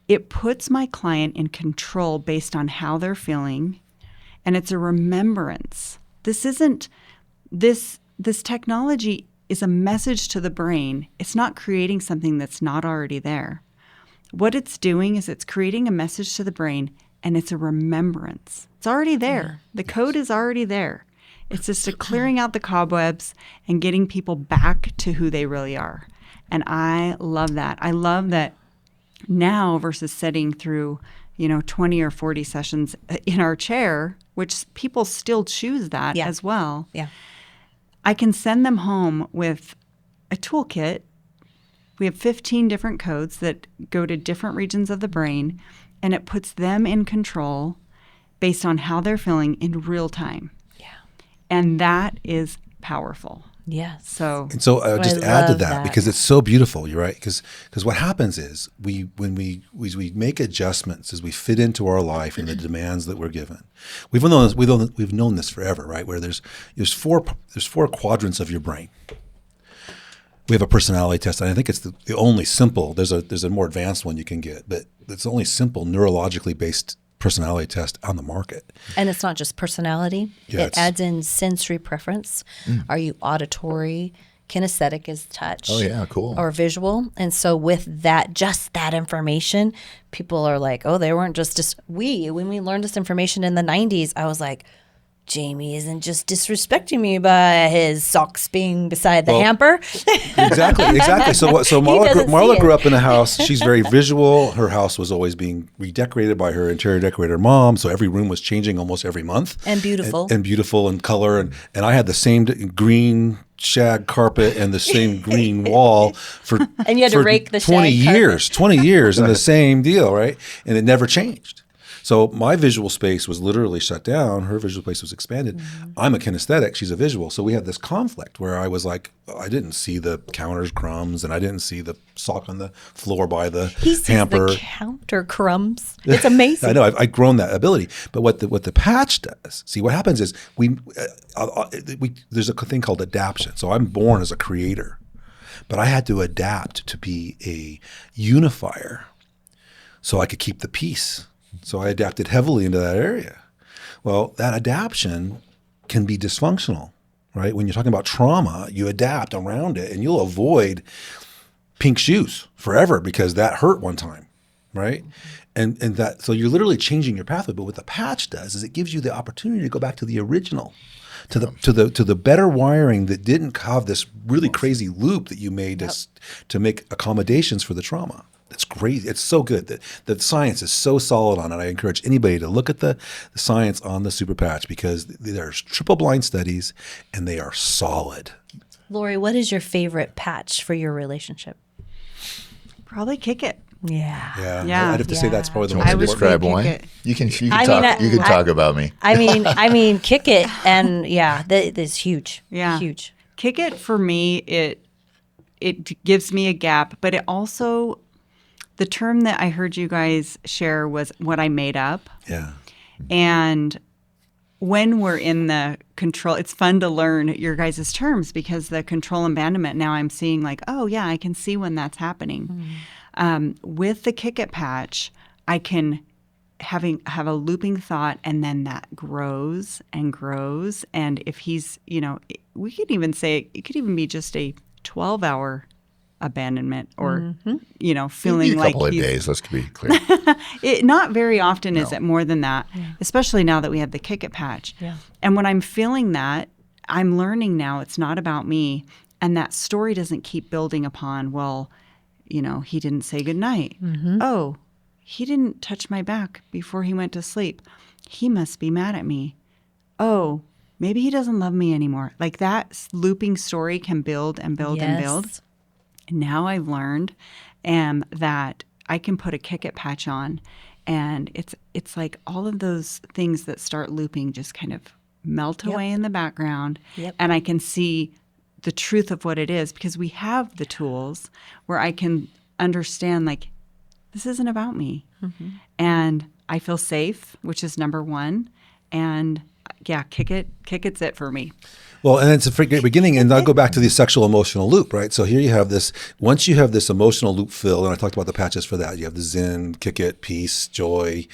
It puts my client in control based on how they're feeling, and it's a remembrance. This technology is a message to the brain. It's not creating something that's not already there. What it's doing is it's creating a message to the brain, and it's a remembrance. It's already there. The code is already there. It's just a clearing out the cobwebs and getting people back to who they really are. And I love that. I love that now versus sitting through, 20 or 40 sessions in our chair, which people still choose that as well. Yeah. I can send them home with a toolkit. We have 15 different codes that go to different regions of the brain, and it puts them in control based on how they're feeling in real time. And that is powerful. Yes. So I'll just I add to love that because it's so beautiful. You're right. Because what happens is when we make adjustments as we fit into our life and the demands that we're given. We've known this forever, right? Where there's four quadrants of your brain. We have a personality test, and I think it's the only simple. There's a more advanced one you can get, but it's the only simple neurologically based personality test on the market. And it's not just personality. Yeah, it adds in sensory preference. Are you auditory? Kinesthetic is touch. Oh, yeah, cool. Or visual. And so with just that information, people are like, oh, they weren't just when we learned this information in the 90s, I was like, Jami isn't just disrespecting me by his socks being beside the hamper. Exactly. So Marla grew up in a house. She's very visual. Her house was always being redecorated by her interior decorator mom. So every room was changing almost every month. And beautiful. And beautiful in color. And I had the same green shag carpet and the same green wall for and you had to rake the 20 shag years, 20 years and the same deal, right? And it never changed. So my visual space was literally shut down. Her visual space was expanded. I'm a kinesthetic. She's a visual. So we had this conflict where I was like, I didn't see the counter's crumbs and I didn't see the sock on the floor by the He sees hamper. the counter crumbs. It's amazing. I know I've grown that ability, but what the patch does, see, what happens is we there's a thing called adaptation. So I'm born as a creator, but I had to adapt to be a unifier, so I could keep the peace. So I adapted heavily into that area. Well, that adaptation can be dysfunctional, right? When you're talking about trauma, you adapt around it, and you'll avoid pink shoes forever because that hurt one time, right? And that, so you're literally changing your pathway. But what the patch does is it gives you the opportunity to go back to the original, to the better wiring that didn't have this really crazy loop that you made to make accommodations for the trauma. It's crazy. It's so good. The science is so solid on it. I encourage anybody to look at the science on the super patch because there's triple blind studies and they are solid. Lori, what is your favorite patch for your relationship? Probably kick it. Yeah. Yeah. I'd have to say that's probably the Do you most want to would describe kick one? it. You can I talk. mean, You can talk about me. I mean, kick it, and that is huge. Yeah. Huge. Kick it for me, it gives me a gap, but it also, the term that I heard you guys share was what I made up. Yeah. And when we're in the control, it's fun to learn your guys' terms because the control abandonment, now I'm seeing like, oh yeah, I can see when that's happening. With the kick it patch, I can have a looping thought and then that grows and grows. And if he's, we could even say it could even be just a 12-hour abandonment or, feeling Maybe a like couple of he's days. Let's be clear. not very often is it more than that, especially now that we have the kick it patch. Yeah. And when I'm feeling that, I'm learning now it's not about me. And that story doesn't keep building upon, well, he didn't say goodnight. Oh, he didn't touch my back before he went to sleep. He must be mad at me. Oh, maybe he doesn't love me anymore. Like that looping story can build and build and build. Yes. Now I've learned that I can put a kick it patch on and it's like all of those things that start looping just kind of melt away in the background. Yep. And I can see the truth of what it is because we have the tools where I can understand like, this isn't about me. And I feel safe, which is number one. And yeah, kick it's it for me. Well, and it's a great beginning, and I'll go back to the sexual emotional loop, right? So here you have this, once you have this emotional loop filled, and I talked about the patches for that, you have the zen, kick it, peace, joy,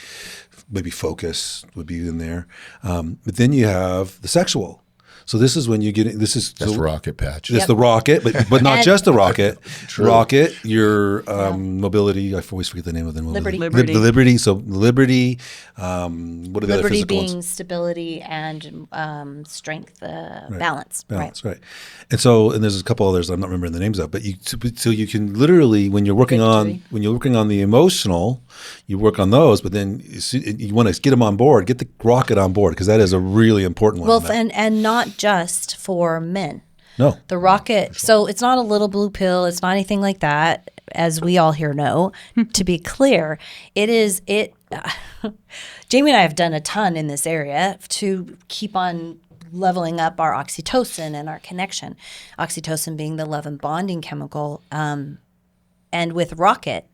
maybe focus would be in there. But then you have the sexual. So this is when you get, That's rocket patch. It's the rocket, but not just the rocket. True. Rocket, your mobility. I always forget the name of the mobility. Liberty. The liberty. So liberty. What are the other Liberty physical being ones? stability and strength, balance. Balance, right. And there's a couple others I'm not remembering the names of, but so you can literally when you're working on the emotional, you work on those, but then you want to get them on board, get the rocket on board because that is a really important one. Well, and not just for men. No. The rocket, so it's not a little blue pill. It's not anything like that, as we all here know. To be clear, Jamie and I have done a ton in this area to keep on leveling up our oxytocin and our connection. Oxytocin being the love and bonding chemical. And with rocket,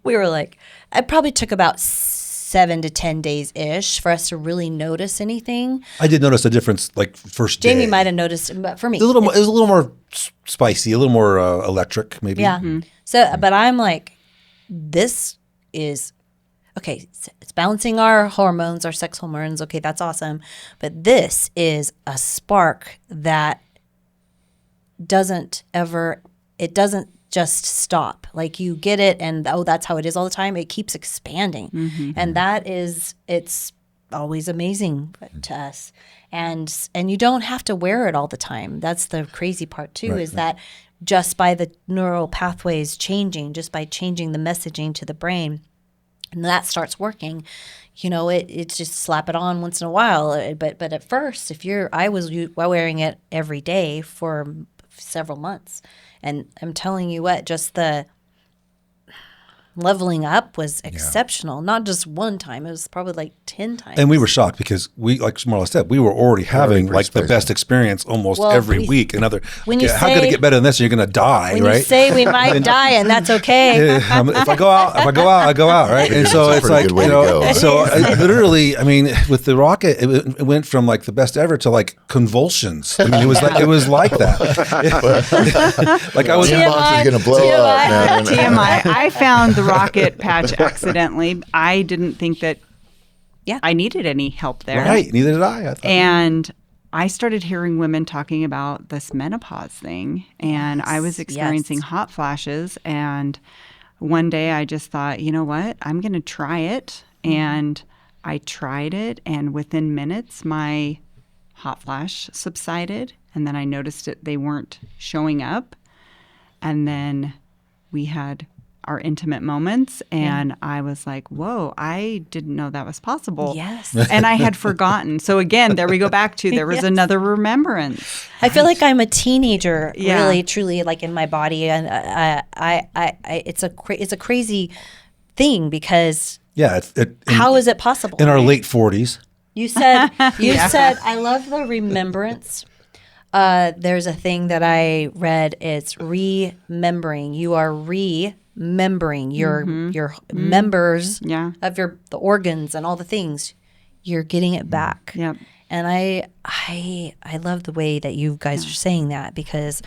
we were like, it probably took about 7 to 10 days ish for us to really notice anything. I did notice a difference, like first day. Jamie might have noticed, but for me, It was a little more spicy, a little more electric, maybe. yeah. So, but I'm like, this is okay. It's balancing our hormones, our sex hormones. Okay, that's awesome. But this is a spark that doesn't just stop. Like you get it and that's how it is all the time. It keeps expanding. And it's always amazing to us. And you don't have to wear it all the time. That's the crazy part too, is that just by the neural pathways changing, just by changing the messaging to the brain, and that starts working, it's just slap it on once in a while. But at first, I was wearing it every day for several months. And I'm telling you what, just leveling up was exceptional. Not just one time; it was probably like 10 times. And we were shocked because we, like Marla said, we were already having like the best experience almost every week. Another, when you how say, could it get better than this? You're going to die, when right? you say we might die, and that's okay. If I go out, I go out, right? And so That's a it's like, pretty good way to go. so literally, I mean, with the rocket, it went from like the best ever to like convulsions. I mean, it was like that. Like I was. Box is going to blow up. Man. TMI. I found the rocket patch accidentally. I didn't think that I needed any help there. Right. Neither did I. And I started hearing women talking about this menopause thing, and I was experiencing hot flashes. And one day I just thought, you know what? I'm going to try it. And I tried it, and within minutes, my hot flash subsided. And then I noticed they weren't showing up. And then we had our intimate moments, and I was like, whoa, I didn't know that was possible. Yes. And I had forgotten. So again, there we go back to there was another remembrance. I feel like I'm a teenager, Yeah. really, truly, like in my body, and it's a crazy thing because how is it possible? in our late 40s? You said I love the remembrance. There's a thing that I read. It's remembering. You are remembering your members of the organs and all the things. You're getting it back. Yep. And I love the way that you guys are saying that, because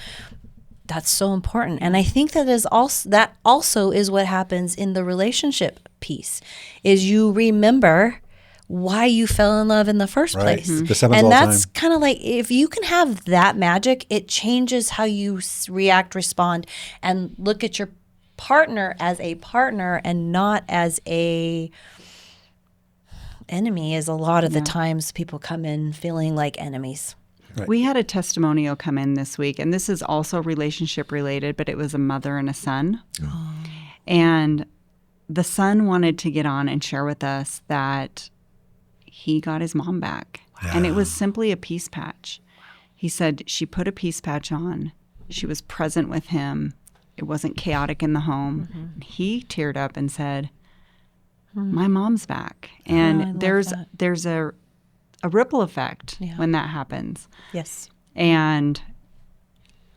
that's so important. And I think that also is what happens in the relationship piece. Is you remember why you fell in love in the first place. This happens all the that's time. kind of like, if you can have that magic, it changes how you react, respond, and look at your partner as a partner and not as a enemy, as a lot of the times people come in feeling like enemies. Right. We had a testimonial come in this week, and this is also relationship related, but it was a mother and a son. Oh. And the son wanted to get on and share with us that he got his mom back. Wow. And it was simply a peace patch. He said she put a peace patch on. She was present with him. It wasn't chaotic in the home. Mm-hmm. He teared up and said, my mom's back. And there's a ripple effect when that happens. Yes. And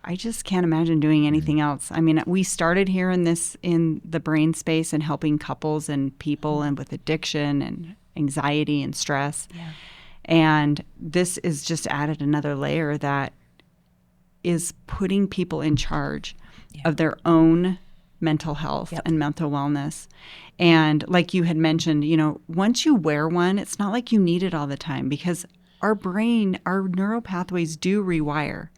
I just can't imagine doing anything else. I mean, we started here in the brain space and helping couples and people and with addiction and anxiety and stress. Yeah. And this is just added another layer that is putting people in charge of their own mental health and mental wellness. And like you had mentioned, once you wear one, it's not like you need it all the time, because our brain, our neural pathways do rewire.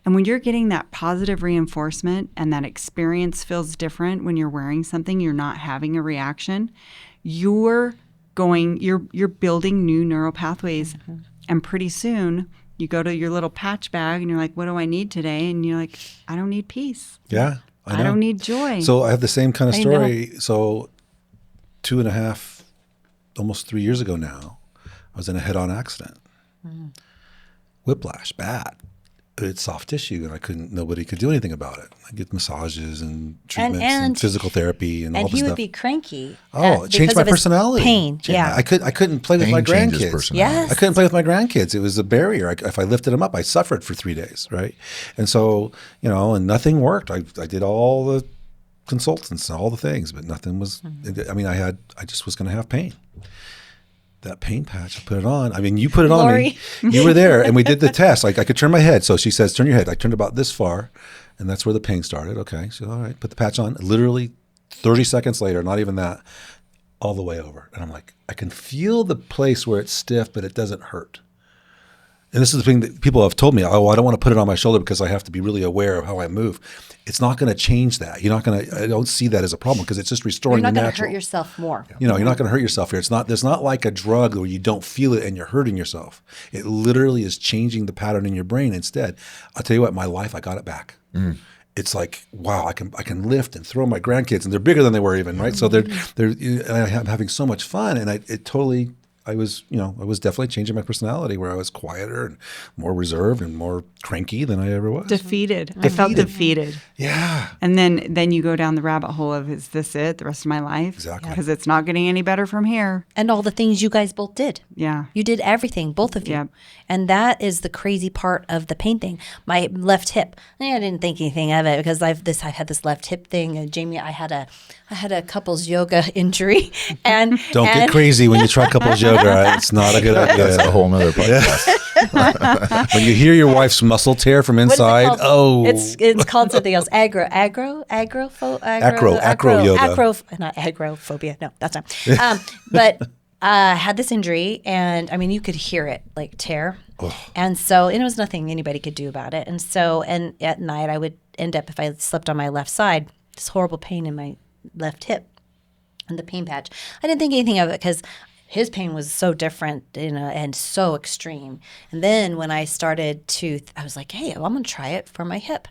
And when you're getting that positive reinforcement and that experience feels different when you're wearing something, you're not having a reaction, you're building new neural pathways. Mm-hmm. And pretty soon you go to your little patch bag and you're like, what do I need today? And you're like, I don't need peace. Yeah. I don't need joy. So I have the same kind of story. So 2.5, almost 3 years ago now, I was in a head-on accident. Mm. Whiplash, bad. It's soft tissue, and nobody could do anything about it. I get massages and treatments and physical therapy and all this stuff. And he would be cranky. Oh, it changed my personality. Pain, yeah. I couldn't play with my grandkids. Yes. I couldn't play with my grandkids. It was a barrier. If I lifted them up, I suffered for 3 days, right? And so, and nothing worked. I did all the consultants and all the things, but nothing was, I mean, I just was going to have pain. That pain patch, I put it on. I mean, you put it on me. You were there, and we did the test. Like, I could turn my head. So she says, turn your head. I turned about this far, and that's where the pain started. Okay. So, all right, put the patch on. Literally 30 seconds later, not even that, all the way over. And I'm like, I can feel the place where it's stiff, but it doesn't hurt. And this is the thing that people have told me, I don't want to put it on my shoulder because I have to be really aware of how I move. It's not going to change that. I don't see that as a problem, because it's just restoring the natural. You're not going to hurt yourself more. You're not going to hurt yourself here. There's not like a drug where you don't feel it and you're hurting yourself. It literally is changing the pattern in your brain instead. I'll tell you what, my life, I got it back. Mm. It's like, wow, I can lift and throw my grandkids, and they're bigger than they were even, right? So I'm having so much fun, and it totally I was definitely changing my personality where I was quieter and more reserved and more cranky than I ever was. Defeated. I felt defeated. Yeah. And then you go down the rabbit hole of, is this it, the rest of my life? Exactly. Because it's not getting any better from here. And all the things you guys both did. Yeah. You did everything, both of you. Yep. And that is the crazy part of the pain thing. My left hip. I didn't think anything of it because I've had this left hip thing. And Jamie, I had a couples yoga injury. And Don't get crazy when you try couples yoga. It's not a good idea. That's a whole nother podcast. When you hear your wife's muscle tear from What is it inside, called? It's called something else. Acro yoga. Not agoraphobia. No, that's not. But I had this injury, and I mean, you could hear it like tear. And so, and it was nothing anybody could do about it. And so, and at night, I would end up, if I slept on my left side, this horrible pain in my left hip and the pain patch. I didn't think anything of it because his pain was so different, and so extreme. And then when I started I was like, hey, I'm going to try it for my hip.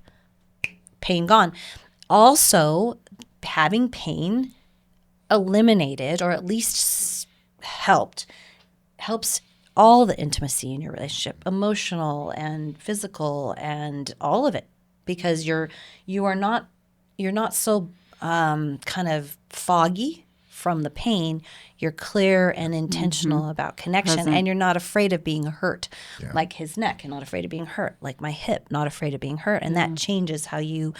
Pain gone. Also, having pain eliminated, or at least helps all the intimacy in your relationship, emotional and physical and all of it, because you're not so kind of foggy from the pain. You're clear and intentional about connection, and you're not afraid of being hurt. Like his neck, you're not afraid of being hurt. Like my hip, not afraid of being hurt. And that changes how you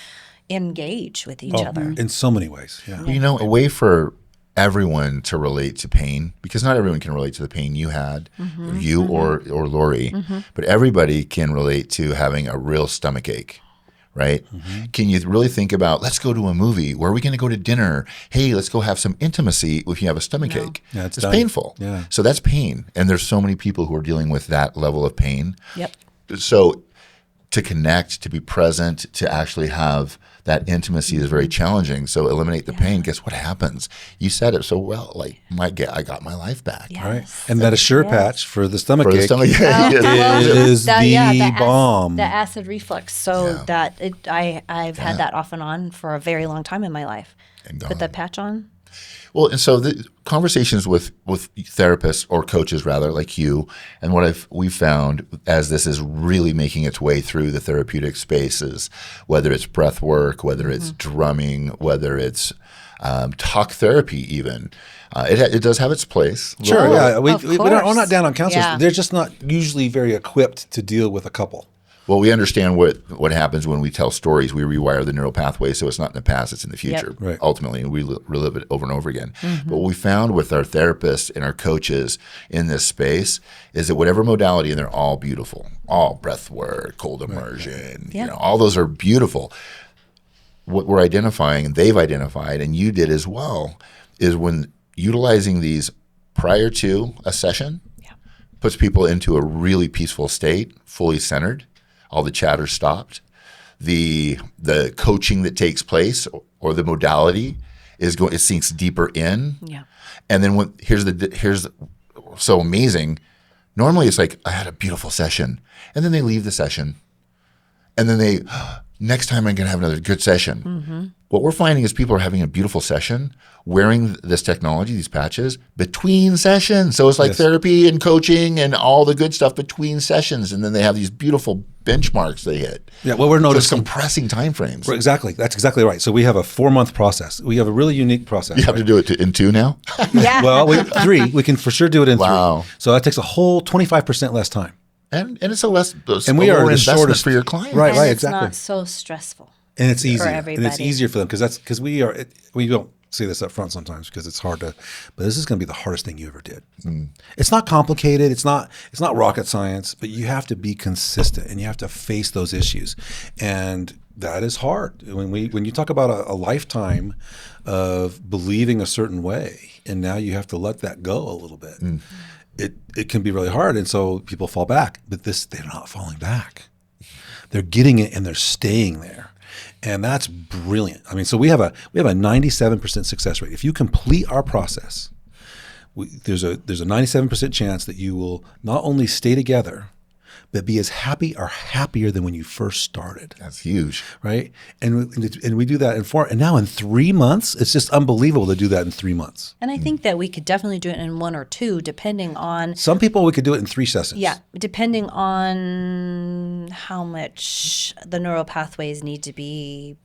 engage with each other. in so many ways. Yeah. You know, a way for everyone to relate to pain, because not everyone can relate to the pain you had, or Lori, but everybody can relate to having a real stomach ache. Right? Can you really think about, let's go to a movie? Where are we going to go to dinner? Hey, let's go have some intimacy if you have a stomach ache. Yeah, it's painful. Yeah. So that's pain. And there's so many people who are dealing with that level of pain. Yep. So to connect, to be present, to actually have that intimacy is very challenging. So eliminate the pain. Guess what happens? You said it so well. Like I got my life back. Yes. Right. And that Assure patch for the stomach For the ache stomach ache. is the bomb. The acid reflux. So I've had that off and on for a very long time in my life. And Put that patch on. Well, and so the conversations with therapists or coaches rather, like you, and what we've found as this is really making its way through the therapeutic spaces, whether it's breath work, whether it's drumming, whether it's talk therapy even, it does have its place. Sure, yeah. We're course. not down on counselors. Yeah. They're just not usually very equipped to deal with a couple. Well, we understand what happens when we tell stories. We rewire the neural pathways, so it's not in the past, it's in the future, Right. ultimately, and we relive it over and over again. But what we found with our therapists and our coaches in this space is that whatever modality, and they're all beautiful, all breath work, cold immersion, all those are beautiful. What we're identifying, and they've identified, and you did as well, is when utilizing these prior to a session puts people into a really peaceful state, fully centered. All the chatter stopped. The coaching that takes place or the modality it sinks deeper in. Yeah. And then here's so amazing. Normally it's like, I had a beautiful session, and then they leave the session, and then next time I'm going to have another good session. What we're finding is people are having a beautiful session wearing this technology, these patches, between sessions. So it's like therapy and coaching and all the good stuff between sessions. And then they have these beautiful benchmarks they hit. Yeah, well, we're noticing compressing time frames. Exactly. That's exactly right. So we have a 4-month process. We have a really unique process. You have to do it in 2 now? Yeah. Well, 3. We can for sure do it in 3. Wow. So that takes a whole 25% less time. And it's a lower we are the investment shortest for your client. Right, And right, it's exactly. not so stressful. And it's easier. everybody. And it's easier for them because we don't say this up front sometimes because it's hard to, but this is going to be the hardest thing you ever did. It's not complicated. It's not rocket science, but you have to be consistent and you have to face those issues. And that is hard. When you talk about a lifetime of believing a certain way, and now you have to let that go a little bit, it can be really hard. And so people fall back, but they're not falling back. They're getting it and they're staying there. And that's brilliant. I mean, so we have a 97% success rate. If you complete our process, there's a 97% chance that you will not only stay together, but be as happy or happier than when you first started. That's huge. Right. And we do that and now in 3 months, it's just unbelievable to do that in 3 months. And I think that we could definitely do it in 1 or 2, depending on Some people, we could do it in 3 sessions. depending on how much the neural pathways need to be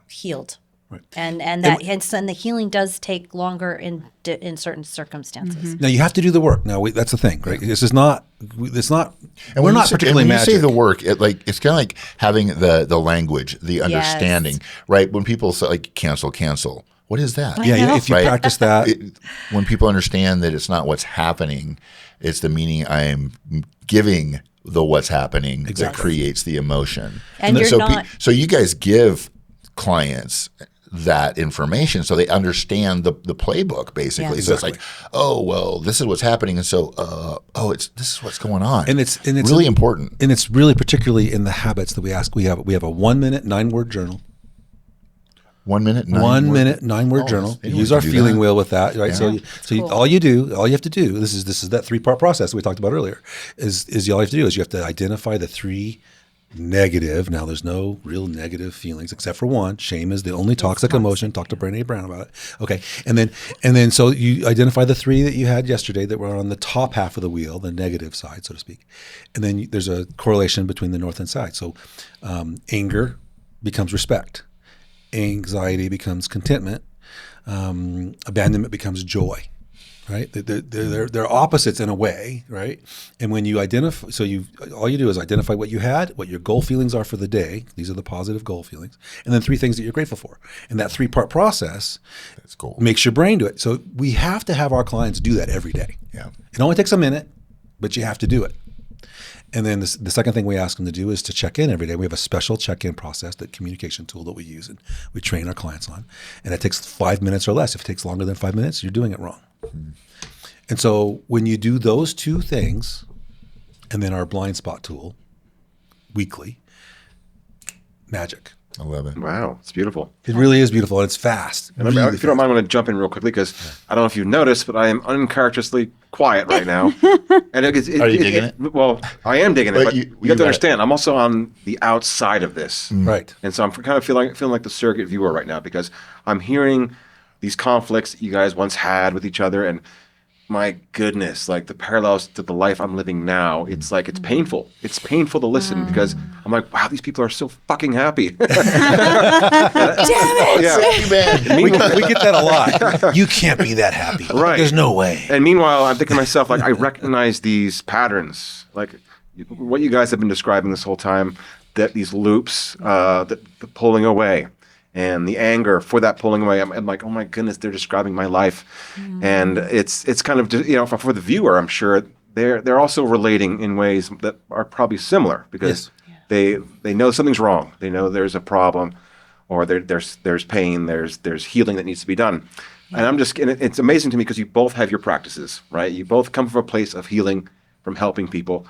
healed. Right. And the healing does take longer in certain circumstances. Now you have to do the work. Now that's the thing, right? This is not. It's not. And we're when not you say, particularly and when magic. you say the work, it's kind of like having the language, the understanding, right? When people say like cancel, what is that? Yeah, if you Right? practice that, When people understand that it's not what's happening, it's the meaning I am giving the what's happening that creates the emotion. And you're so not- so you guys give clients that information so they understand the playbook basically. Yeah. So it's like, oh well, this is what's happening, and so this is what's going on, and it's really important. and it's really particularly in the habits that we ask. We have a 1 minute 9-word journal. 1 minute, 9-word journal. anyone Use can our do feeling that. wheel with that, right? Yeah. All you have to do. This is that 3-part process that we talked about earlier. Is all you have to do is you have to identify the 3 negative. Now there's no real negative feelings except for one. Shame is the only toxic emotion. Talk to Brené Brown about it. Okay, and then so you identify the 3 that you had yesterday that were on the top half of the wheel, the negative side, so to speak, and then there's a correlation between the north and south. So anger becomes respect. Anxiety becomes contentment. Abandonment becomes joy, right? They're opposites in a way, right? And when you identify, all you do is identify what you had, what your goal feelings are for the day. These are the positive goal feelings, and then 3 things that you're grateful for. And that 3-part process That's cool. makes your brain do it. So we have to have our clients do that every day. Yeah. It only takes a minute, but you have to do it. And then the second thing we ask them to do is to check in every day. We have a special check-in process, that communication tool that we use and we train our clients on. And it takes 5 minutes or less. If it takes longer than 5 minutes, you're doing it wrong. Mm-hmm. And so when you do those 2 things, and then our blind spot tool weekly, magic. I love it. Wow, it's beautiful. It really is beautiful, and it's fast. And if you don't mind, I'm going to jump in real quickly because I don't know if you've noticed, but I am uncharacteristically quiet right now. And Are you digging it? Well, I am digging it, But but you you have got to it. understand, I'm also on the outside of this. Right. And so I'm kind of feeling like the surrogate viewer right now because I'm hearing these conflicts that you guys once had with each other, and my goodness, like the parallels to the life I'm living now, it's like it's painful. It's painful to listen because I'm like, wow, these people are so fucking happy. Damn it! Yeah. We get that a lot. You can't be that happy. Right. There's no way. And meanwhile, I'm thinking to myself, like, I recognize these patterns, like what you guys have been describing this whole time, that these loops, the pulling away and the anger for that pulling away. I'm like, oh my goodness, they're describing my life. And it's kind of, for the viewer, I'm sure they're also relating in ways that are probably similar because they know something's wrong. They know there's a problem, or there's pain, there's healing that needs to be done. And it's amazing to me because you both have your practices, right? You both come from a place of healing, from helping people.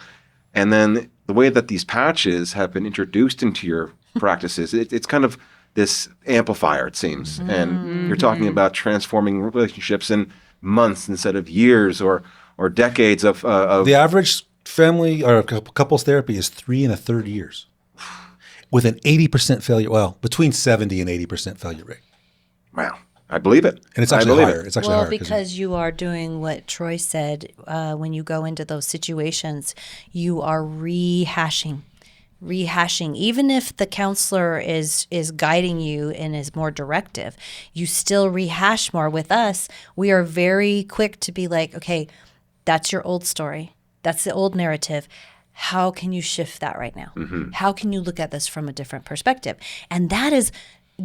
And then the way that these patches have been introduced into your practices, it's kind of this amplifier, it seems. And you're talking about transforming relationships in months instead of years or decades of The average family or couples therapy is 3 1/3 years with an 80% failure. Well, between 70 and 80% failure rate. wow. I believe it. And it's I actually believe higher. it. It's actually Well, higher. because you are doing what Troy said, when you go into those situations, you are rehashing. Even if the counselor is guiding you and is more directive, you still rehash more. With us, we are very quick to be like, okay, that's your old story. That's the old narrative. How can you shift that right now? How can you look at this from a different perspective? And that is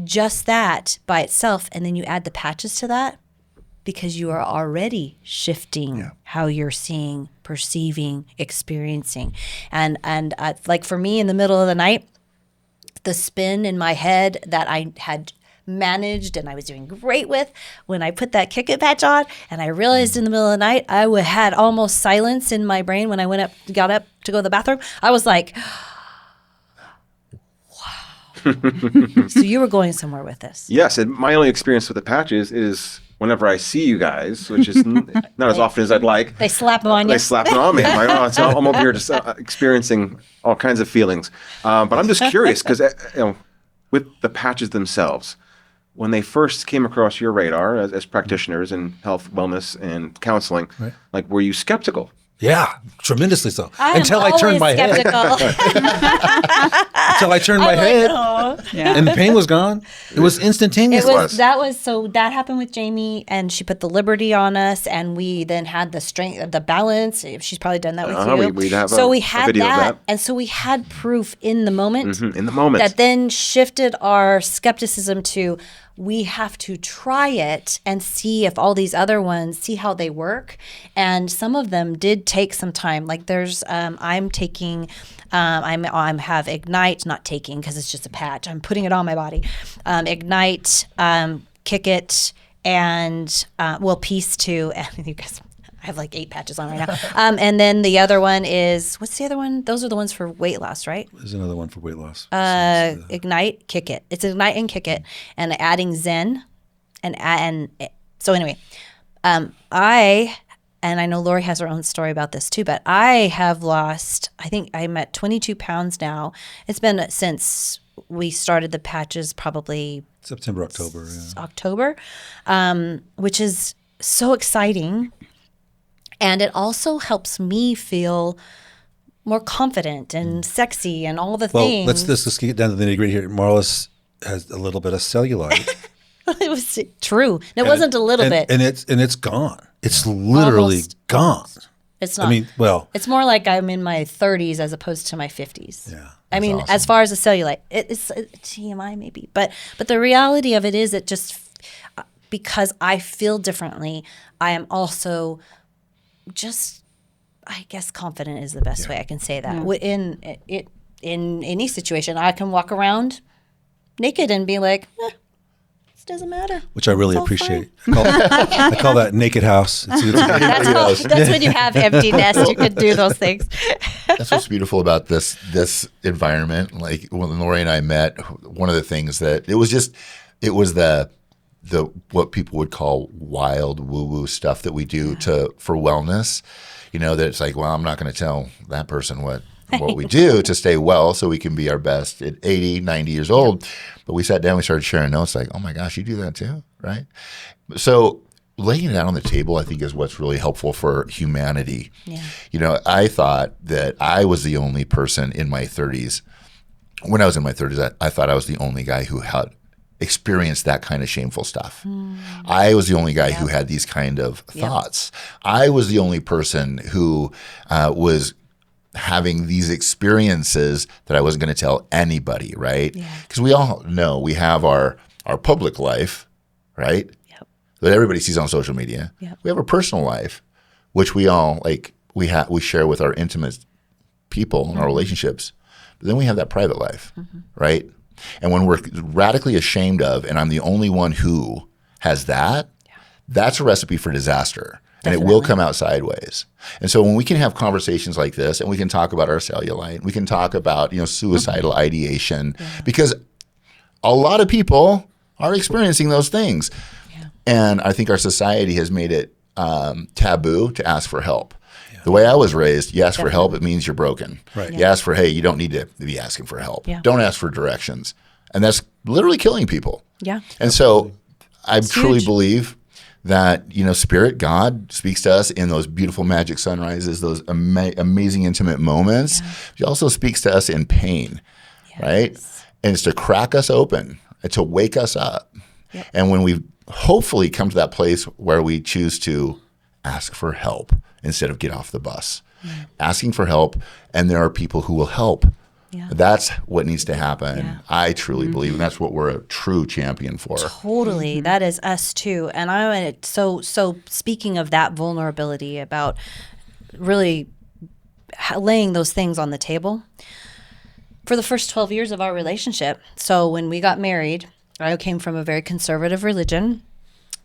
just that by itself. And then you add the patches to that, because you are already shifting how you're seeing, perceiving, experiencing. And like for me, in the middle of the night, the spin in my head that I had managed and I was doing great with, when I put that Kick It patch on and I realized in the middle of the night I had almost silence in my brain when I got up to go to the bathroom, I was like, wow. So you were going somewhere with this. Yes, and my only experience with the patches is whenever I see you guys, which is not as often as I'd like, They slap them on you. they slap it on me. I'm like, oh, I'm over here just experiencing all kinds of feelings. But I'm just curious because, with the patches themselves, when they first came across your radar as practitioners in health, wellness, and counseling, like, were you skeptical? Yeah, tremendously so. I Until am I turned my always head. skeptical. Until I turned my head, Yeah. and the pain was gone. It was instantaneous. That happened with Jamie, and she put the liberty on us, and we then had the strength, the balance. She's probably done that with you. We'd have we a had video of that. and so we had proof in the moment. In the moment. That then shifted our skepticism to, we have to try it and see if all these other ones, see how they work. And some of them did take some time. Like there's, I'm taking, I'm have Ignite, not taking because it's just a patch. I'm putting it on my body. Ignite, Kick It, and Peace too. And you guys, I have like 8 patches on right now. And then the other one is, what's the other one? Those are the ones for weight loss, right? There's another one for weight loss. Ignite, Kick It. It's Ignite and Kick It, and adding Zen, so anyway, I know Lori has her own story about this too, but I have lost. I think I'm at 22 pounds now. It's been since we started the patches, probably September, October. Yeah. October, which is so exciting. And it also helps me feel more confident and sexy and all the things. Let's get down to the nitty gritty here. Marla has a little bit of cellulite. It was true. It wasn't a little bit. And it's gone. It's literally gone. It's not. I mean, well, it's more like I'm in my 30s as opposed to my 50s. Yeah. I mean, as far as the cellulite, it's TMI maybe, but the reality of it is, it just, because I feel differently, I am also just, I guess, confident is the best way I can say that. In any situation, I can walk around naked and be like, this doesn't matter. which I really It's all appreciate. I call that naked house. That's when you have empty nest. You could do those things. That's what's beautiful about this environment. Like when Lori and I met, one of the things that it was the what people would call wild woo-woo stuff that we do for wellness. You know, that it's like, well, I'm not going to tell that person what we do to stay well so we can be our best at 80, 90 years old. But we sat down, we started sharing notes like, oh my gosh, you do that too, right? So laying it out on the table, I think, is what's really helpful for humanity. Yeah. You know, I thought that I was the only person in my 30s. When I was in my 30s, I thought I was the only guy who had experienced that kind of shameful stuff. I was the only guy who had these kind of thoughts. I was the only person who was having these experiences that I wasn't going to tell anybody, right? Because we all know we have our public life, right? That everybody sees on social media. We have a personal life, which we all we share with our intimate people and our relationships. But then we have that private life, right? And when we're radically ashamed of, and I'm the only one who has that, that's a recipe for disaster. And it will come out sideways. And so when we can have conversations like this, and we can talk about our cellulite, we can talk about, suicidal ideation, because a lot of people are experiencing those things. And I think our society has made it taboo to ask for help. The way I was raised, you ask for help, it means you're broken. Right. You ask for, hey, you don't need to be asking for help. Don't ask for directions. And that's literally killing people. Yeah. And so I truly believe that, Spirit, God, speaks to us in those beautiful magic sunrises, those amazing intimate moments. He also speaks to us in pain, right? And it's to crack us open, and to wake us up. And when we hopefully come to that place where we choose to ask for help instead of get off the bus, asking for help, and there are people who will help. That's what needs to happen. I truly believe, and that's what we're a true champion for. Totally. That is us too. And so speaking of that vulnerability, about really laying those things on the table, for the first 12 years of our relationship, so when we got married, I came from a very conservative religion,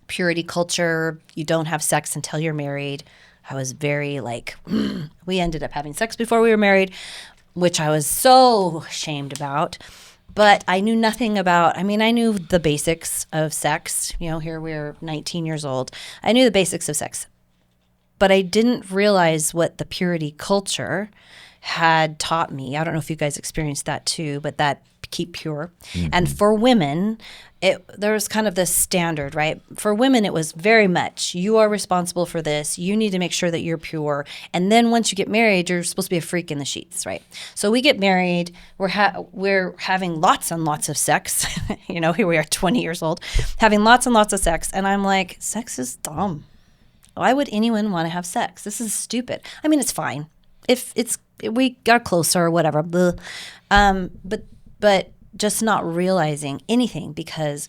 purity culture, you don't have sex until you're married. I was very we ended up having sex before we were married. which I was so ashamed about. But I knew nothing about, I knew the basics of sex. Here we're 19 years old. I knew the basics of sex. But I didn't realize what the purity culture had taught me. I don't know if you guys experienced that too, but that keep pure. Mm-hmm. And for women, there was kind of this standard, right? For women, it was very much, you are responsible for this. You need to make sure that you're pure. And then once you get married, you're supposed to be a freak in the sheets, right? So we get married. We're having lots and lots of sex. Here we are 20 years old, having lots and lots of sex. And I'm like, sex is dumb. Why would anyone want to have sex? This is stupid. It's fine. If we got closer or whatever. But just not realizing anything because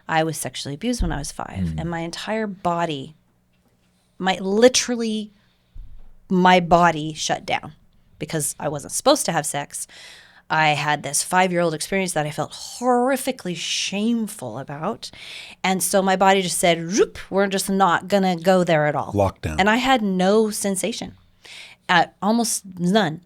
I was sexually abused when I was 5. And my entire body, my body shut down because I wasn't supposed to have sex. I had this 5-year-old experience that I felt horrifically shameful about. And so my body just said, we're just not going to go there at all. Lockdown. And I had no sensation, almost none.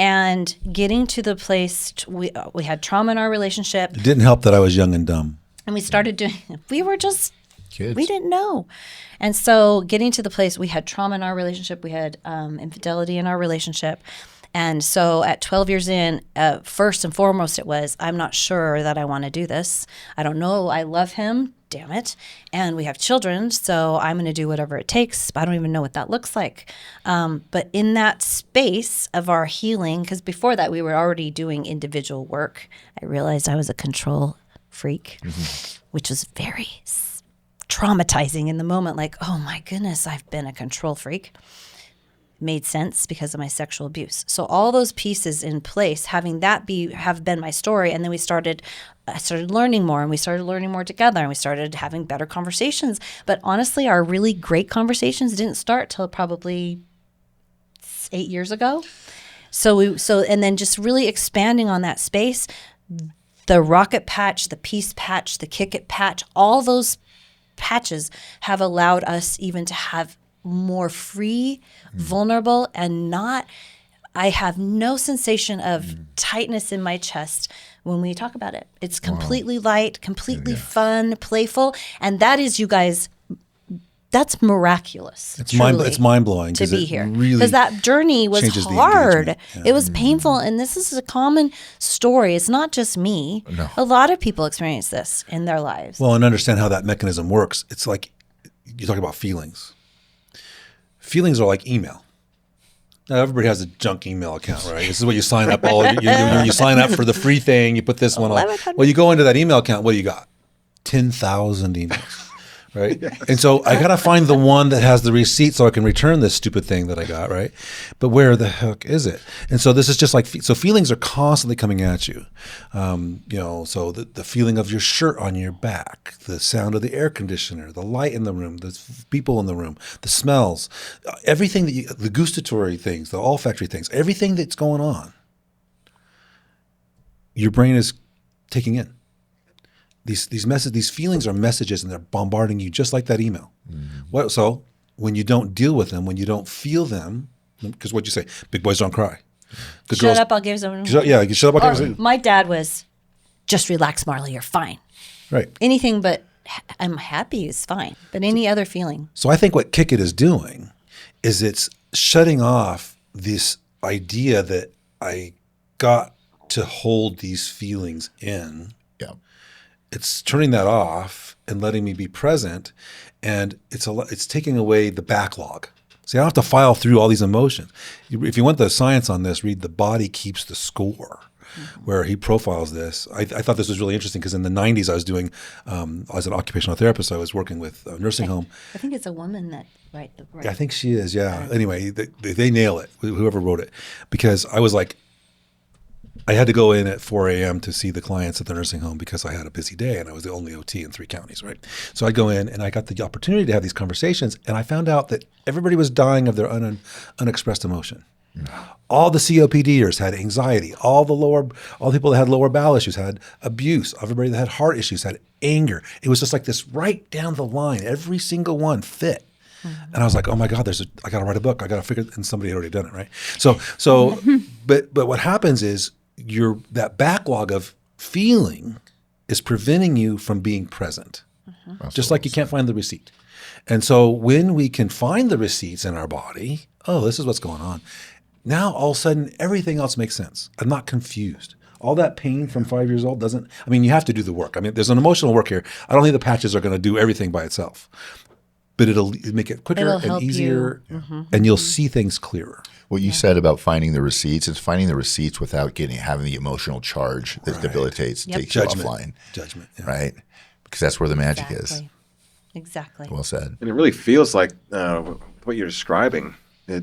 And getting to the place, we had trauma in our relationship. It didn't help that I was young and dumb. And we started we were just kids. We didn't know. And so getting to the place, we had trauma in our relationship. We had infidelity in our relationship. And so at 12 years in, first and foremost, it was, I'm not sure that I want to do this. I don't know. I love him. Damn it. And we have children, so I'm going to do whatever it takes. I don't even know what that looks like. But in that space of our healing, because before that we were already doing individual work, I realized I was a control freak, which was very traumatizing in the moment. Like, oh my goodness, I've been a control freak. Made sense because of my sexual abuse. So all those pieces in place, having that have been my story, and then I started learning more, and we started learning more together, and we started having better conversations. But honestly, our really great conversations didn't start till probably 8 years ago. And then just really expanding on that space, the rocket patch, the peace patch, the kick it patch, all those patches have allowed us even to have more free, vulnerable, and I have no sensation of tightness in my chest when we talk about it. It's completely light, completely fun, playful, and that is, you guys, that's miraculous. It's mind blowing to be here really because that journey was hard. Yeah. It was painful, and this is a common story. It's not just me. No. A lot of people experience this in their lives. Well, and understand how that mechanism works. It's like you talk about feelings. Feelings are like email. Now, everybody has a junk email account, right? This is what you sign up you sign up for the free thing. You put this one on. Well, you go into that email account. What do you got? 10,000 emails, right? And so I got to find the one that has the receipt so I can return this stupid thing that I got, right? But where the heck is it? And so this is just like, so feelings are constantly coming at you. So the feeling of your shirt on your back, the sound of the air conditioner, the light in the room, the people in the room, the smells, everything the gustatory things, the olfactory things, everything that's going on, your brain is taking in. These feelings are messages, and they're bombarding you just like that email. So when you don't deal with them, when you don't feel them, because what you say, big boys don't cry. Shut up, I'll give some. Shut up, I'll give some. My dad was, just relax, Marla, you're fine. Right. Anything but I'm happy is fine, but any other feeling. So I think what Kick It is doing is it's shutting off this idea that I got to hold these feelings in. Yeah. It's turning that off and letting me be present, and it's taking away the backlog. See, I don't have to file through all these emotions. If you want the science on this, read The Body Keeps the Score, where he profiles this. I thought this was really interesting because in the 90s I was doing, as an occupational therapist, I was working with a nursing home. I think it's a woman that writes the Yeah, I think she is, yeah. Anyway, they nail it, whoever wrote it, because I was like, I had to go in at 4 a.m. to see the clients at the nursing home because I had a busy day and I was the only OT in 3 counties, right? So I'd go in and I got the opportunity to have these conversations, and I found out that everybody was dying of their unexpressed emotion. All the COPDers had anxiety. All the people that had lower bowel issues had abuse. Everybody that had heart issues had anger. It was just like this right down the line. Every single one fit. And I was like, oh my God, I got to write a book. I got to figure, and somebody had already done it, right? So But what happens is that backlog of feeling is preventing you from being present. Just like you can't find the receipt. And so when we can find the receipts in our body, oh, this is what's going on. Now all of a sudden everything else makes sense. I'm not confused. All that pain from 5 years old doesn't, I mean, you have to do the work. I mean, there's an emotional work here. I don't think the patches are going to do everything by itself, but it'll make it quicker It'll and help easier, and you'll see things clearer. What you said about finding the receipts is finding the receipts without having the emotional charge that debilitates, takes you offline. Judgment. Yeah. Right? Because that's where the magic is. Exactly. Well said. And it really feels like what you're describing. You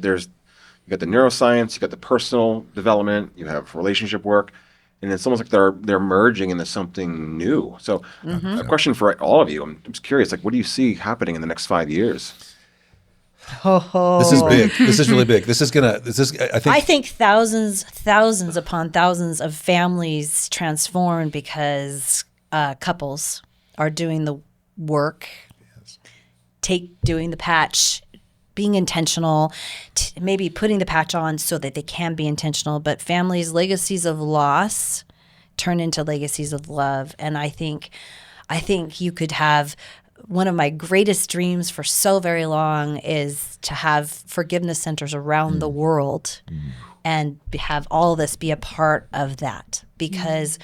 got the neuroscience, you got the personal development, you have relationship work, and it's almost like they're merging into something new. So, a question for all of you. I'm just curious, like, what do you see happening in the next 5 years? This is big. This is really big. I think thousands upon thousands of families transformed because couples are doing the work, doing the patch, being intentional, maybe putting the patch on so that they can be intentional. But families' legacies of loss turn into legacies of love. And I think you could have one of my greatest dreams for so very long is to have forgiveness centers around the world and have all of this be a part of that, because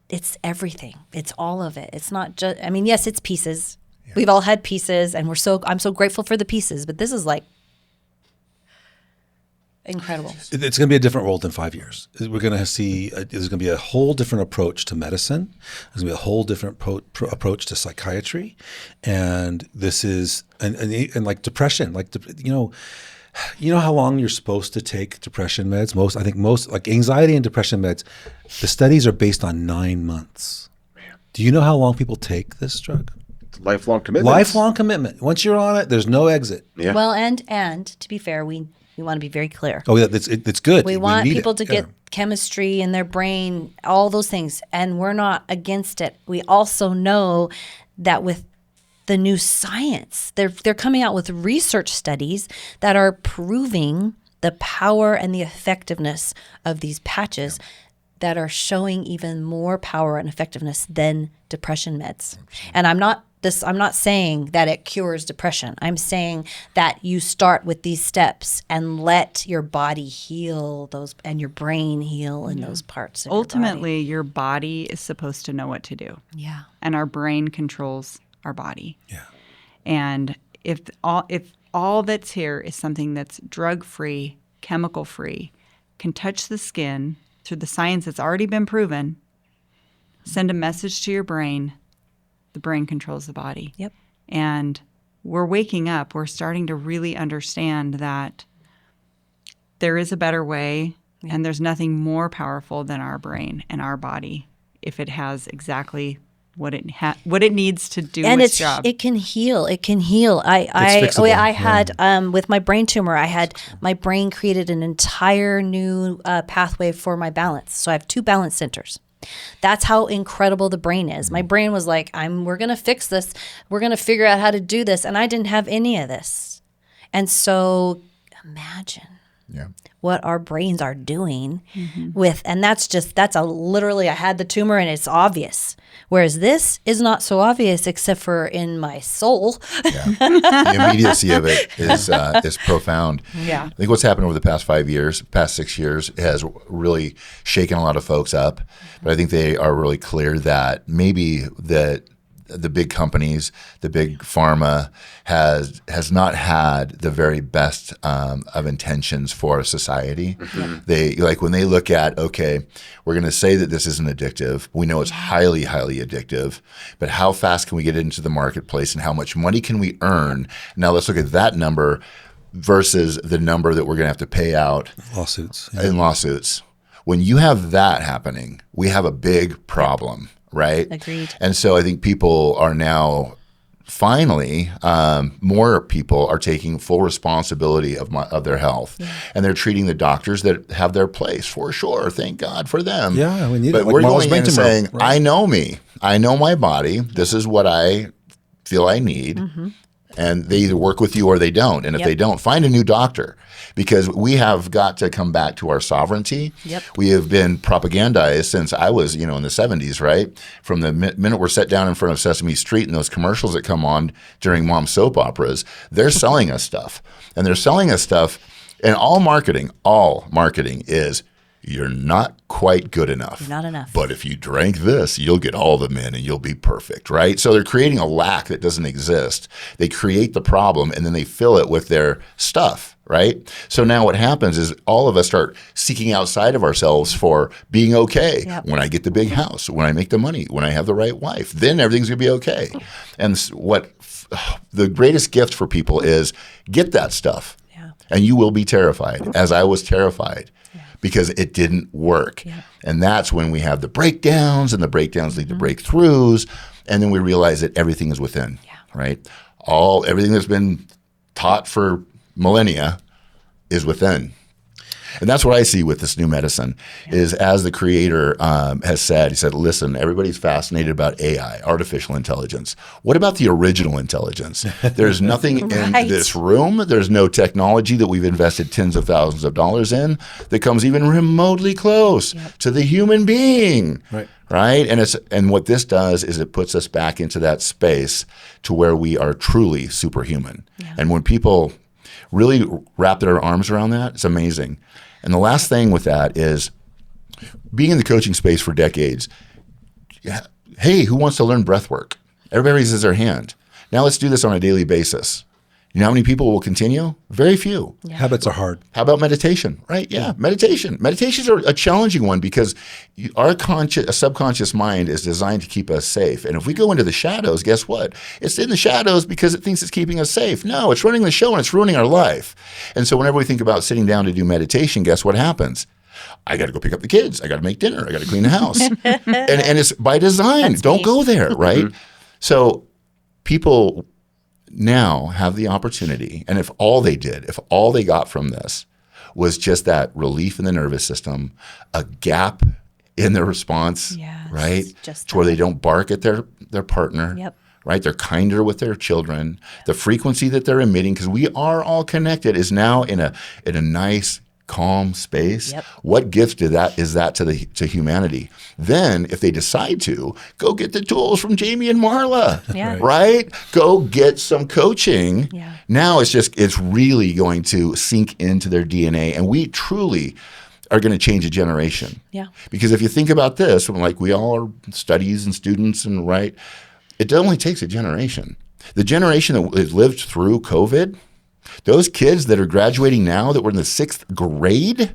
it's everything. It's all of it. It's not just, I mean, yes, it's pieces. Yeah. We've all had pieces, and I'm so grateful for the pieces, but this is like incredible. It's going to be a different world in 5 years. We're going to see, there's going to be a whole different approach to medicine. There's going to be a whole different approach to psychiatry. And this is, and like depression, you know how long you're supposed to take depression meds? Most like anxiety and depression meds, the studies are based on 9 months. Man. Do you know how long people take this drug? It's lifelong commitment. Lifelong commitment. Once you're on it, there's no exit. Yeah. Well, and to be fair, we want to be very clear. Oh, yeah, it's good. We want need people it. to get chemistry in their brain, all those things, and we're not against it. We also know that with the new science, they're coming out with research studies that are proving the power and the effectiveness of these patches that are showing even more power and effectiveness than depression meds. And I'm not saying that it cures depression. I'm saying that you start with these steps and let your body heal those, and your brain heal in those parts of Ultimately, your body is supposed to know what to do. Yeah. And our brain controls our body. Yeah. And if all that's here is something that's drug-free, chemical-free, can touch the skin through the science that's already been proven, send a message to your brain, the brain controls the body. Yep. And we're waking up. We're starting to really understand that there is a better way, and there's nothing more powerful than our brain and our body if it has exactly what it needs to do its job. It can heal. It can heal. I had with my brain tumor, my brain created an entire new pathway for my balance. So I have 2 balance centers. That's how incredible the brain is. My brain was like, we're going to fix this. We're going to figure out how to do this. And I didn't have any of this. And so imagine what our brains are doing with, and literally I had the tumor and it's obvious. Whereas this is not so obvious except for in my soul. Yeah. The immediacy of it is profound. Yeah. I think what's happened over the past 6 years has really shaken a lot of folks up. But I think they are really clear that maybe that the big companies, the big pharma has not had the very best of intentions for society. Mm-hmm. They when they look at, okay, we're going to say that this isn't addictive. We know it's highly, highly addictive, but how fast can we get into the marketplace and how much money can we earn? Now let's look at that number versus the number that we're going to have to pay out in lawsuits. When you have that happening, we have a big problem. Right? Agreed. And so I think people are now finally, more people are taking full responsibility of their health, and they're treating the doctors that have their place for sure. Thank God for them. Yeah, we need but it. Like we're Marla's going in and saying, right? I know me. I know my body. This is what I feel I need. Mm-hmm. And they either work with you or they don't. And if they don't, find a new doctor, because we have got to come back to our sovereignty. Yep. We have been propagandized since I was, in the 70s, right? From the minute we're set down in front of Sesame Street and those commercials that come on during mom soap operas, they're selling us stuff. And they're selling us stuff, and all marketing is, you're not quite good enough. You're not enough. But if you drank this, you'll get all the men and you'll be perfect, right? So they're creating a lack that doesn't exist. They create the problem and then they fill it with their stuff, right? So now what happens is all of us start seeking outside of ourselves for being okay. Yep. When I get the big house, when I make the money, when I have the right wife, then everything's going to be okay. And the greatest gift for people is get that stuff. Yeah. And you will be terrified, as I was terrified. Because it didn't work. Yeah. And that's when we have the breakdowns, and the breakdowns lead to breakthroughs. And then we realize that everything is within, right? Everything that's been taught for millennia is within. And that's what I see with this new medicine is, as the creator has said, he said, listen, everybody's fascinated about AI, artificial intelligence. What about the original intelligence? There's nothing in this room. There's no technology that we've invested tens of thousands of dollars in that comes even remotely close to the human being. Right. And what this does is it puts us back into that space to where we are truly superhuman. Yeah. And when people really wrap their arms around that, it's amazing. And the last thing with that is, being in the coaching space for decades, hey, who wants to learn breath work? Everybody raises their hand. Now let's do this on a daily basis. You know how many people will continue? Very few. Yeah. Habits are hard. How about meditation, right? Yeah, meditation. Meditations are a challenging one because our subconscious mind is designed to keep us safe. And if we go into the shadows, guess what? It's in the shadows because it thinks it's keeping us safe. No, it's running the show and it's ruining our life. And so whenever we think about sitting down to do meditation, guess what happens? I got to go pick up the kids. I got to make dinner. I got to clean the house. and it's by design. Don't go there, right? So people now have the opportunity, and if all they got from this was just that relief in the nervous system, a gap in their response, right? Just to where they don't bark at their partner, right? They're kinder with their children. The frequency that they're emitting, because we are all connected, is now in a nice, calm space. What gift is that to humanity? Then, if they decide to, go get the tools from Jami and Marla, right? Go get some coaching. Now it's really going to sink into their DNA, and we truly are going to change a generation. Because if you think about this, like we all are studies and students, and right, it only takes a generation. The generation that has lived through COVID, those kids that are graduating now that were in the 6th grade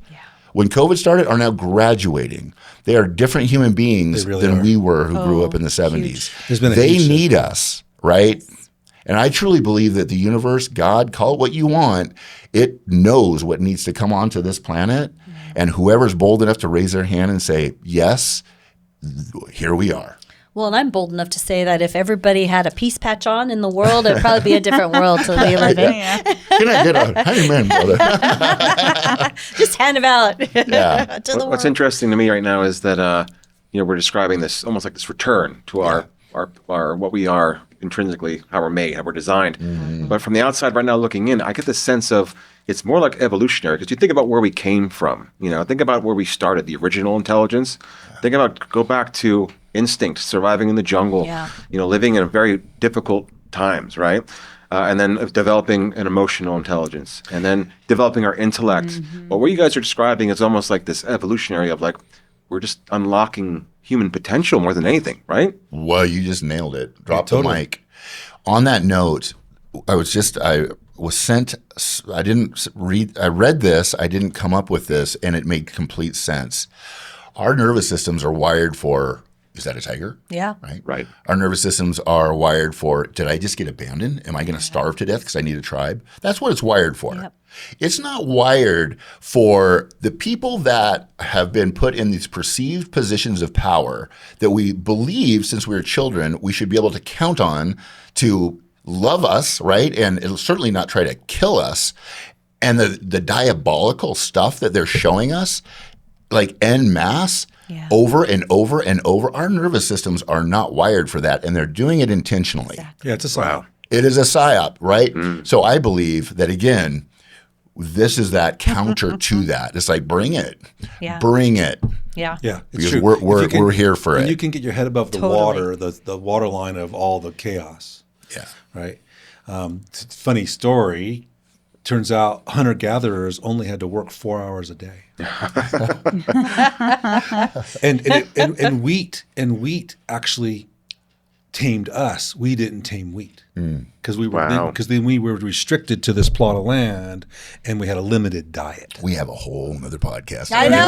when COVID started are now graduating. They are different human beings than we were who grew up in the 70s. They need us, right? And I truly believe that the universe, God, call it what you want, it knows what needs to come onto this planet. And whoever's bold enough to raise their hand and say, yes, here we are. Well, and I'm bold enough to say that if everybody had a peace patch on in the world, it'd probably be a different world to we live in. Can I get a honeyman, brother? Just hand them out to the world. What's interesting to me right now is that we're describing this almost like this return to our what we are intrinsically, how we're made, how we're designed. But from the outside right now looking in, I get the sense of it's more like evolutionary, because you think about where we came from. Think about where we started, the original intelligence. Go back to instinct, surviving in the jungle, living in very difficult times, right? And then developing an emotional intelligence, and then developing our intellect. But what you guys are describing is almost like this evolutionary of like, we're just unlocking human potential more than anything, right? Well, you just nailed it. Drop the mic. On that note, I read this, I didn't come up with this, and it made complete sense. Our nervous systems are wired for, is that a tiger? Yeah. Right. Our nervous systems are wired for, did I just get abandoned? Am I going to starve to death because I need a tribe? That's what it's wired for. It's not wired for the people that have been put in these perceived positions of power that we believe since we were children we should be able to count on to love us, right? And it'll certainly not try to kill us. And the diabolical stuff that they're showing us, like en masse, over and over and over, our nervous systems are not wired for that, and they're doing it intentionally. Yeah, it's a sign. Wow. It is a psyop, right? So I believe that, again, this is that counter to that. It's like, bring it. Yeah. Bring it. Yeah. Yeah, it's Because true. we're here for when it. you can get your head above the Totally. water, the water line of all the chaos. Yeah. Right. Funny story. Turns out hunter-gatherers only had to work 4 hours a day. and wheat actually tamed us. We didn't tame wheat because we were Wow. then we were restricted to this plot of land, and we had a limited diet. We have a whole other podcast. I know.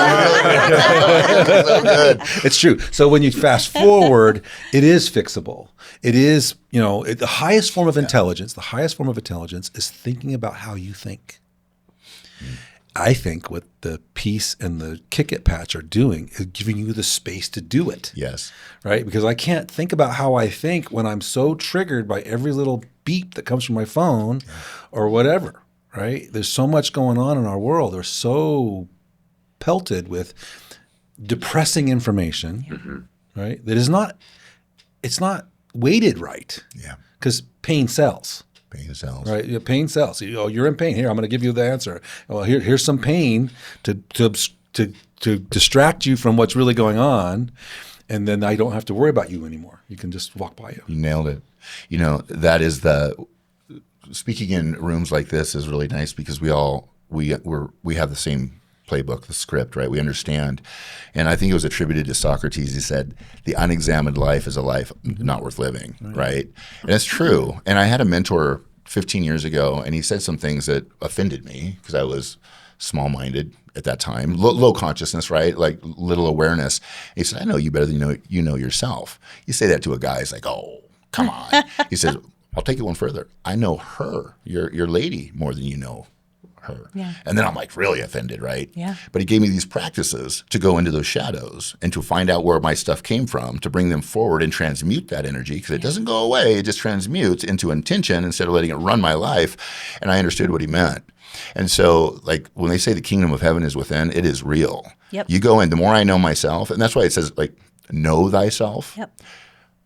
So good. It's true. So when you fast forward, it is fixable. It is, the highest form of intelligence. The highest form of intelligence is thinking about how you think. I think what the peace and the kick it patch are doing is giving you the space to do it. Yes. Right? Because I can't think about how I think when I'm so triggered by every little beep that comes from my phone or whatever. Right? There's so much going on in our world. They're so pelted with depressing information, right? That is not, it's not weighted right. Yeah. Because pain sells. Pain cells. Right, yeah, pain sells. You're in pain. Here, I'm going to give you the answer. Well, here's some pain to distract you from what's really going on, and then I don't have to worry about you anymore. You can just walk by you. You nailed it. That is speaking in rooms like this is really nice because we have the same playbook, the script, right? We understand. And I think it was attributed to Socrates. He said, the unexamined life is a life not worth living, right? And it's true. And I had a mentor 15 years ago, and he said some things that offended me because I was small-minded at that time, low consciousness, right? Like little awareness. He said, I know you better than you know yourself. You say that to a guy, he's like, oh, come on. He says, I'll take it one further. I know her, your lady, more than you know her. Yeah. And then I'm like really offended, right? Yeah. But he gave me these practices to go into those shadows and to find out where my stuff came from, to bring them forward and transmute that energy because it doesn't go away. It just transmutes into intention instead of letting it run my life. And I understood what he meant. And so like when they say the kingdom of heaven is within, it is real. Yep. You go in, the more I know myself, and that's why it says like, know thyself. Yep.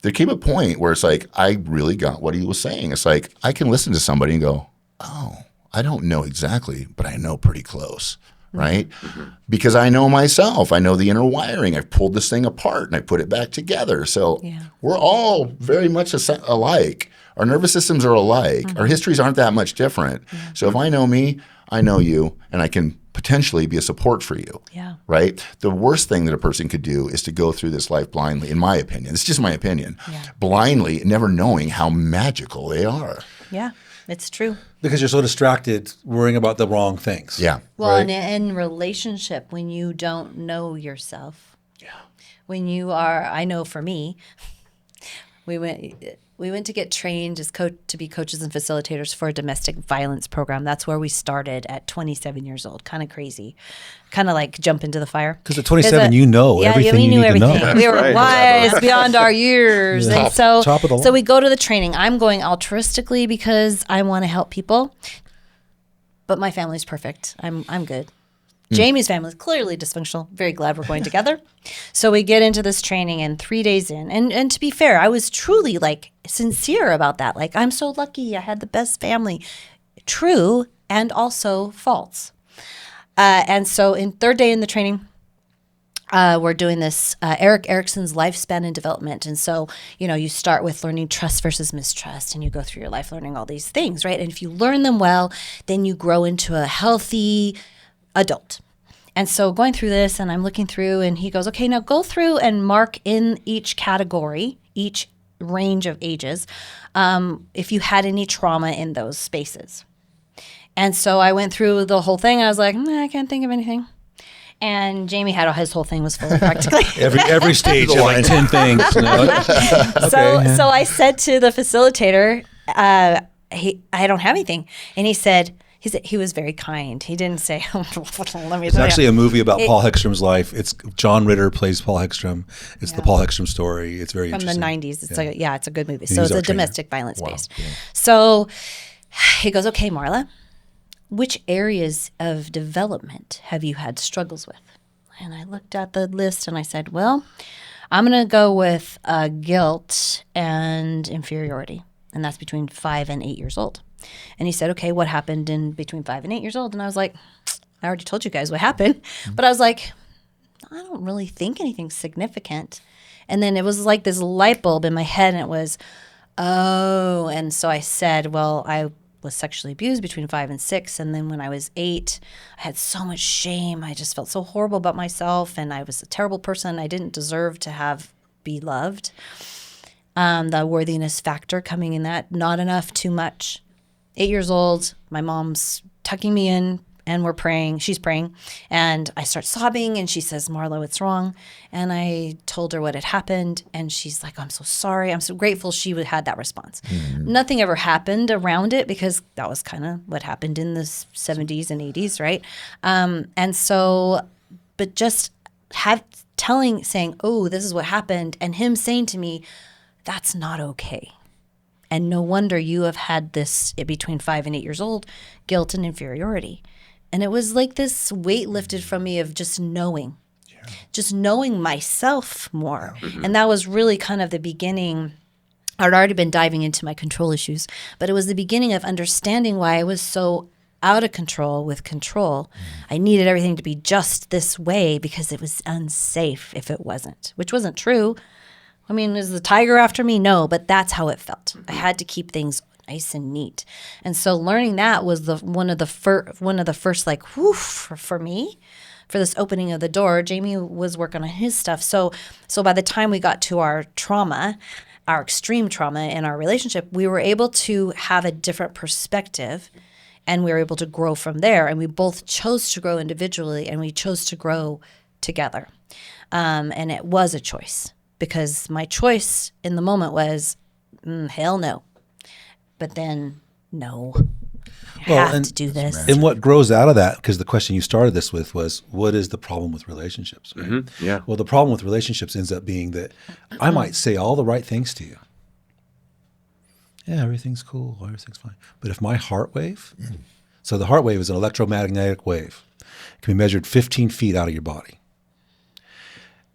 There came a point where it's like, I really got what he was saying. It's like, I can listen to somebody and go, oh, I don't know exactly, but I know pretty close, right? Because I know myself. I know the inner wiring. I've pulled this thing apart and I put it back together. So we're all very much alike. Our nervous systems are alike. Our histories aren't that much different. So if I know me, I know you, and I can potentially be a support for you, right? The worst thing that a person could do is to go through this life blindly, in my opinion. It's just my opinion. Blindly, never knowing how magical they are. Yeah, it's true. Because you're so distracted worrying about the wrong things. Yeah. Well, Right. and in relationship, when you don't know yourself, when you are, I know for me, we went to get trained as to be coaches and facilitators for a domestic violence program. That's where we started at 27 years old. Kind of crazy, kind of like jump into the fire. Because at 27, you know everything we you knew need to know. everything. We were Right. wise beyond our years, and so top of the line. so we go to the training. I'm going altruistically because I want to help people, but my family's perfect. I'm good. Jamie's family is clearly dysfunctional. Very glad we're going together. So we get into this training, and 3 days in, and to be fair, I was truly like sincere about that. Like, I'm so lucky. I had the best family. True, and also false. And so in third day in the training, we're doing this Erik Erikson's lifespan and development. And so, you start with learning trust versus mistrust, and you go through your life learning all these things, right? And if you learn them well, then you grow into a healthy adult. And so going through this, and I'm looking through, and he goes, okay, now go through and mark in each category, each range of ages, if you had any trauma in those spaces. And so I went through the whole thing. I was like, I can't think of anything. And Jamie had his whole thing was full of practically. Every stage had like 10 things. So I said to the facilitator, I don't have anything. And he said, he was very kind. He didn't say, let me It's tell actually you. a movie about Paul Heckstrom's life. It's John Ritter plays Paul Heckstrom. It's the Paul Heckstrom story. It's very From the interesting. 90s. It's it's a good movie. He's So it's our a trainer. domestic violence based. So he goes, okay, Marla, which areas of development have you had struggles with? And I looked at the list and I said, well, I'm going to go with guilt and inferiority. and that's between 5 and 8 years old. And he said, okay, what happened in between 5 and 8 years old? And I was like, I already told you guys what happened. But I was like, I don't really think anything significant. And then it was like this light bulb in my head, and it was, oh. And so I said, well, I was sexually abused between 5 and 6. And then when I was 8, I had so much shame. I just felt so horrible about myself, and I was a terrible person. I didn't deserve to be loved. The worthiness factor coming in that, not enough, too much. 8 years old, my mom's tucking me in, and we're praying. She's praying, and I start sobbing, and she says, Marla, what's wrong? And I told her what had happened, and she's like, I'm so sorry. I'm so grateful she had that response. Nothing ever happened around it, because that was kind of what happened in the 70s and 80s, right? And so, but just saying, oh, this is what happened, and him saying to me, that's not okay. And no wonder you have had this between 5 and 8 years old, guilt and inferiority. And it was like this weight lifted from me of just knowing myself more. And that was really kind of the beginning. I'd already been diving into my control issues, but it was the beginning of understanding why I was so out of control with control. I needed everything to be just this way because it was unsafe if it wasn't, which wasn't true. I mean, is the tiger after me? No, but that's how it felt. I had to keep things nice and neat. And so learning that was one of the first like, whoof, for me, for this opening of the door. Jami was working on his stuff. So by the time we got to our trauma, our extreme trauma in our relationship, we were able to have a different perspective, and we were able to grow from there. And we both chose to grow individually, and we chose to grow together. And it was a choice, because my choice in the moment was, hell no. But then, no, I have to do this. And what grows out of that, because the question you started this with was, what is the problem with relationships? Right? Yeah. Well, the problem with relationships ends up being that I might say all the right things to you. Yeah, everything's cool. Everything's fine. But if my heart wave, so the heart wave is an electromagnetic wave. It can be measured 15 feet out of your body.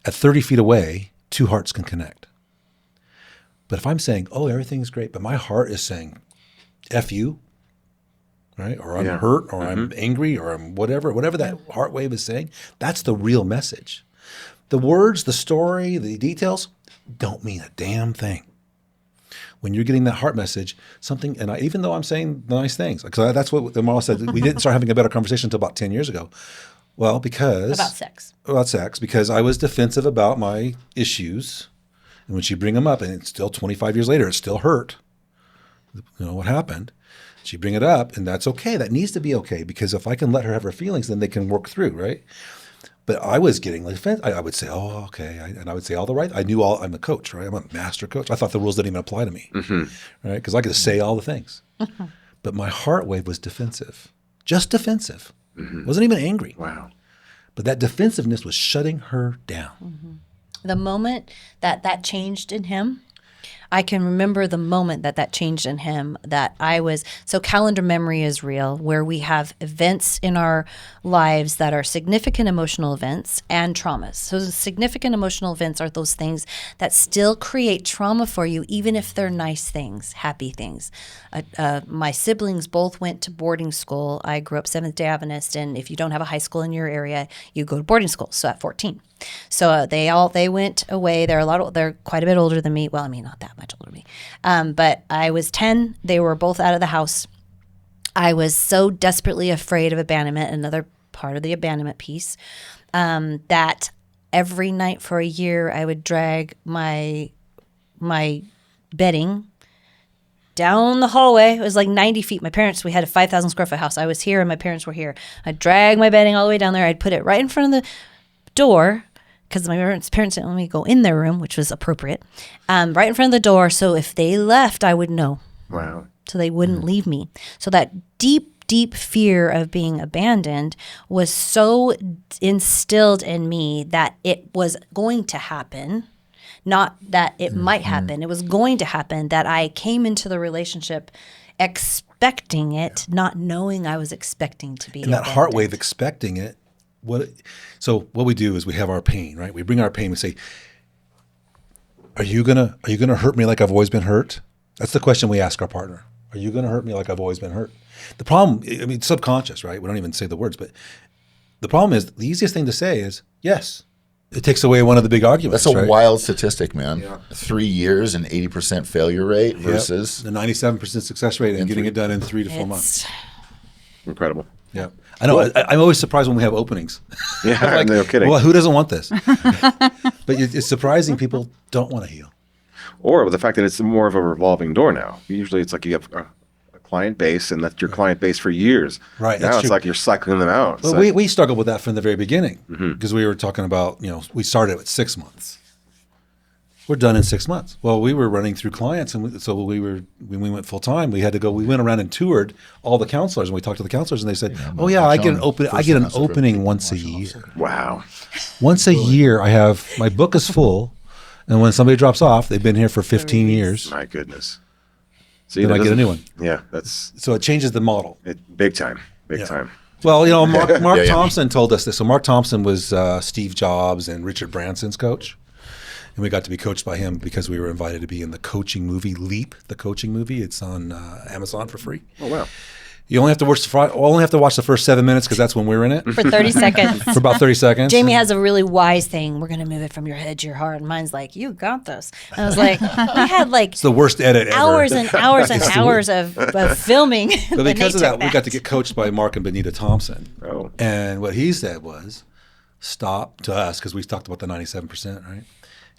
At 30 feet away, 2 hearts can connect. But if I'm saying, oh, everything's great, but my heart is saying, F you, right? Or I'm hurt, or I'm angry, or I'm whatever that heart wave is saying, that's the real message. The words, the story, the details don't mean a damn thing. When you're getting that heart message, something, and even though I'm saying the nice things, because that's what Marla said, we didn't start having a better conversation until about 10 years ago. Well, because about sex, because I was defensive about my issues, and when she bring them up, and it's still 25 years later, it still hurt. You know what happened? She bring it up, and that's okay. That needs to be okay, because if I can let her have her feelings, then they can work through, right? But I was getting like offense. I would say, "Oh, okay," and I would say all the right. I knew all. I'm a coach, right? I'm a master coach. I thought the rules didn't even apply to me, right? Because I could say all the things, but my heart wave was defensive, just defensive. Wasn't even angry. Wow. But that defensiveness was shutting her down. The moment that changed in him, I can remember the moment that changed in him, that I was, so calendar memory is real, where we have events in our lives that are significant emotional events and traumas. So the significant emotional events are those things that still create trauma for you, even if they're nice things, happy things. My siblings both went to boarding school. I grew up Seventh-day Adventist, and if you don't have a high school in your area, you go to boarding school. So at 14. So they went away. They're quite a bit older than me. Well, I mean, not that much older than me. But I was 10. They were both out of the house. I was so desperately afraid of abandonment, another part of the abandonment piece, that every night for a year I would drag my bedding down the hallway. It was like 90 feet. We had a 5,000 square foot house. I was here and my parents were here. I'd drag my bedding all the way down there. I'd put it right in front of the door, because my parents didn't let me go in their room, which was appropriate, right in front of the door. So if they left, I would know. Wow. So they wouldn't leave me. So that deep fear of being abandoned was so instilled in me that it was going to happen, not that it might happen. It was going to happen, that I came into the relationship expecting it, not knowing I was expecting to be And that abandoned. heart wave expecting it. So what we do is we have our pain, right? We bring our pain. We say, "Are you gonna hurt me like I've always been hurt?" That's the question we ask our partner. Are you going to hurt me like I've always been hurt? The problem, I mean, subconscious, right? We don't even say the words, but the problem is the easiest thing to say is yes. It takes away one of the big arguments. That's a right? wild statistic, man. 3 years and 80% failure rate versus the 97% success rate and getting it done in 3 to 4 months. Incredible. Yeah. I know. I'm always surprised when we have openings. Yeah, Like, no kidding. well, who doesn't want this? But it's surprising people don't want to heal. Or the fact that it's more of a revolving door now. Usually it's like you have a client base and that's your client base for years. Right, Now that's it's true. like you're cycling them out. It's Well, like- we struggled with that from the very beginning because we were talking about, we started at 6 months. We're done in 6 months. Well, we were running through clients, and so when we went full time, we had to go. We went around and toured all the counselors, and we talked to the counselors, and they said, "Oh yeah, I get an opening once a year. wow. Once a year, I have my book is full, and when somebody drops off, they've been here for 15 years. My goodness. See, Then that I get a doesn't- new one. Yeah, that's So it changes the model. big time. Big Yeah. time. Well, Mark Yeah, yeah. Thompson told us this. So Mark Thompson was Steve Jobs and Richard Branson's coach. And we got to be coached by him because we were invited to be in the coaching movie Leap, the coaching movie. It's on Amazon for free. Oh, wow. You only have to watch the first 7 minutes because that's when we're in it For 30 seconds. for about 30 seconds. Jamie has a really wise thing. We're going to move it from your head to your heart. And mine's like, you got this. And I was like, we had like It's the worst edit ever. hours and hours and hours of filming. But because of that, we got to get coached by Mark and Benita Thompson. Oh. And what he said was, stop to us, because we talked about the 97%, right?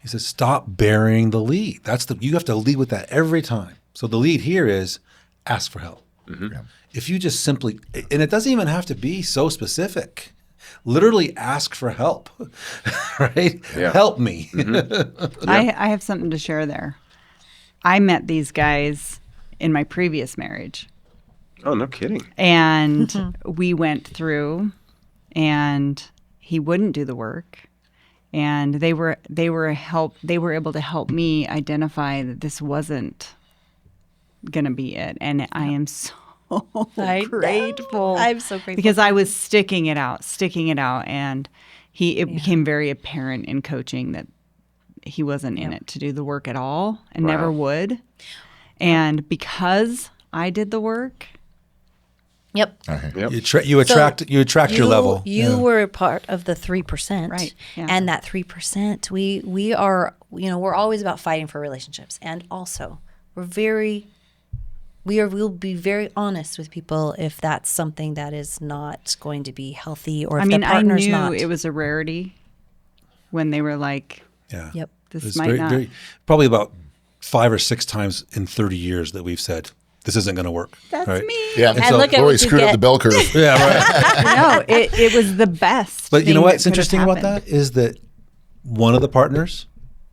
He says, stop burying the lead. You have to lead with that every time. So the lead here is ask for help. If you just simply, and it doesn't even have to be so specific. Literally ask for help, right? Yeah. Help me. I have something to share there. I met these guys in my previous marriage, Oh, no kidding. and we went through, and he wouldn't do the work, and they were able to help me identify that this wasn't gonna be it, and I am so I know. grateful. I'm so grateful. because I was sticking it out, and it became very apparent in coaching that he wasn't in it to do the work at all, and never would. And because I did the work, Yep. Yep. You attract your level. You were a part of the 3%. Right, yeah. And that 3%, we are, we're always about fighting for relationships. And also, we'll be very honest with people if that's something that is not going to be healthy, or if the I partner's knew not. it was a rarity when they were like, Yeah. Yep. this It's might not. probably about 5 or 6 times in 30 years that we've said, this isn't going to work. That's right? me. yeah. And so look at Lori what you screwed up get. the bell curve. Yeah, right. No, it was the best. But you thing know that what's could have interesting about happened. that is that one of the partners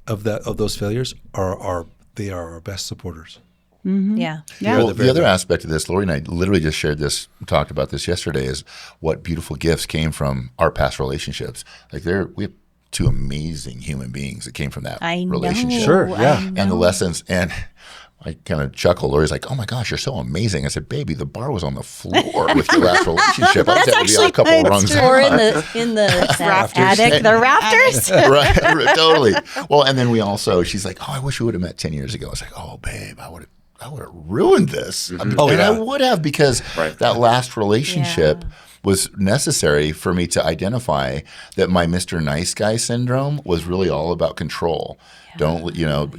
of those failures are our best supporters. Yeah. Yeah. Well, the other aspect of this, Lori and I literally just talked about this yesterday, is what beautiful gifts came from our past relationships. Like we have 2 amazing human beings that came from that I know. relationship. Sure, yeah. I And the know. lessons, and I kind of chuckle. Lori's like, "Oh my gosh, you're so amazing." I said, "Baby, the bar was on the floor with your last relationship. I just had to be on a couple of rungs Or high." in the Rafters. attic, the rafters. Right, totally. Well, and then she's like, "Oh, I wish we would have met 10 years ago." I was like, "Oh, babe, I would have ruined this." Oh, and yeah. I would have, because Right. that last relationship Yeah. was necessary for me to identify that my Mr. Nice Guy syndrome was really all about control.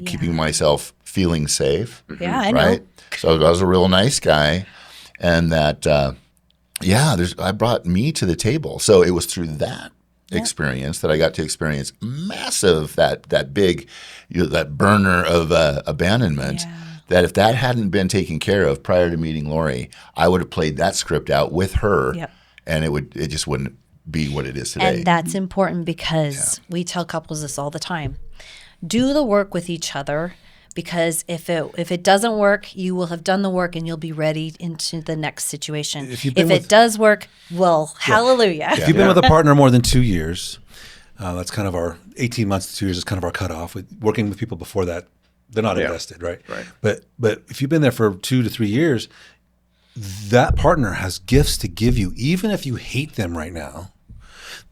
Keeping myself feeling safe. Yeah, I know. Right. So I was a real nice guy, and that, I brought me to the table. So it was through that experience that I got to experience massive, that big, that burner of abandonment. Yeah. That if that hadn't been taken care of prior to meeting Lori, I would have played that script out with her, Yep. and it just wouldn't be what it is today. And that's important because we tell couples this all the time. Do the work with each other, because if it doesn't work, you will have done the work and you'll be ready into the next situation. If you've If been it does work, well, hallelujah. If you've been with a partner more than 2 years, that's kind of our 18 months to 2 years is kind of our cutoff. Working with people before that, they're not invested, right? Right. But if you've been there for 2 to 3 years, that partner has gifts to give you, even if you hate them right now.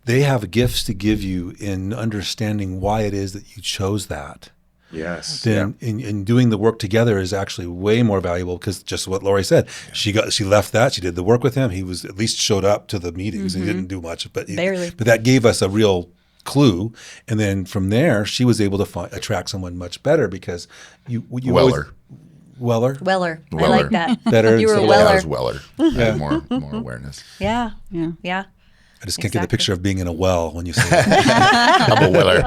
They have gifts to give you in understanding why it is that you chose that, Yes. then in doing the work together is actually way more valuable, because just what Lori said, she left that, she did the work with him. He was at least showed up to the meetings. He didn't do much, but Barely. but that gave us a real clue. And then from there, she was able to attract someone much better, because you Weller. Weller. Weller. I Weller. like that. Better You were instead a of- Yeah, I Weller. was Weller. I had more awareness. Yeah. Yeah. Yeah. I just can't get the Exactly. picture of being in a well when you say that. I'm a Weller.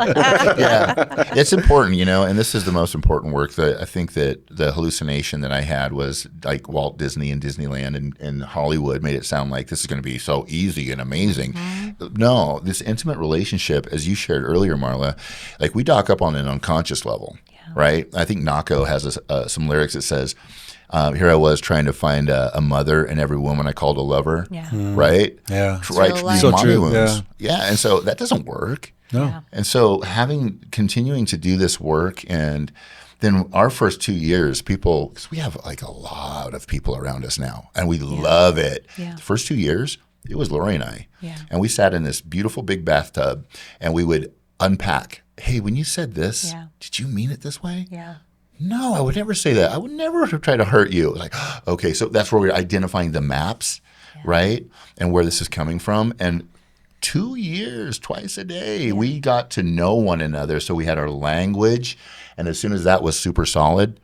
Yeah, it's important, and this is the most important work. That I think that the hallucination that I had was like Walt Disney and Disneyland and Hollywood made it sound like this is going to be so easy and amazing. No, this intimate relationship, as you shared earlier, Marla, like we dock up on an unconscious level, right? I think Nako has some lyrics that says, here I was trying to find a mother, and every woman I called a lover. Yeah. Right? Yeah. Right. Real These So mommy true, wounds. Yeah. And so that doesn't work. No. Yeah. And so continuing to do this work, and then our first 2 years, because we have like a lot of people around us now, and we love it. Yeah. The first 2 years, it was Lori and I. Yeah. And we sat in this beautiful big bathtub, and we would unpack. Hey, when you said this, did you mean it this way? Yeah. No, I would never say that. I would never try to hurt you. Like, okay, so that's where we're identifying the maps, right? And where this is coming from. And 2 years, twice a day, we got to know one another. So we had our language. And as soon as that was super solid,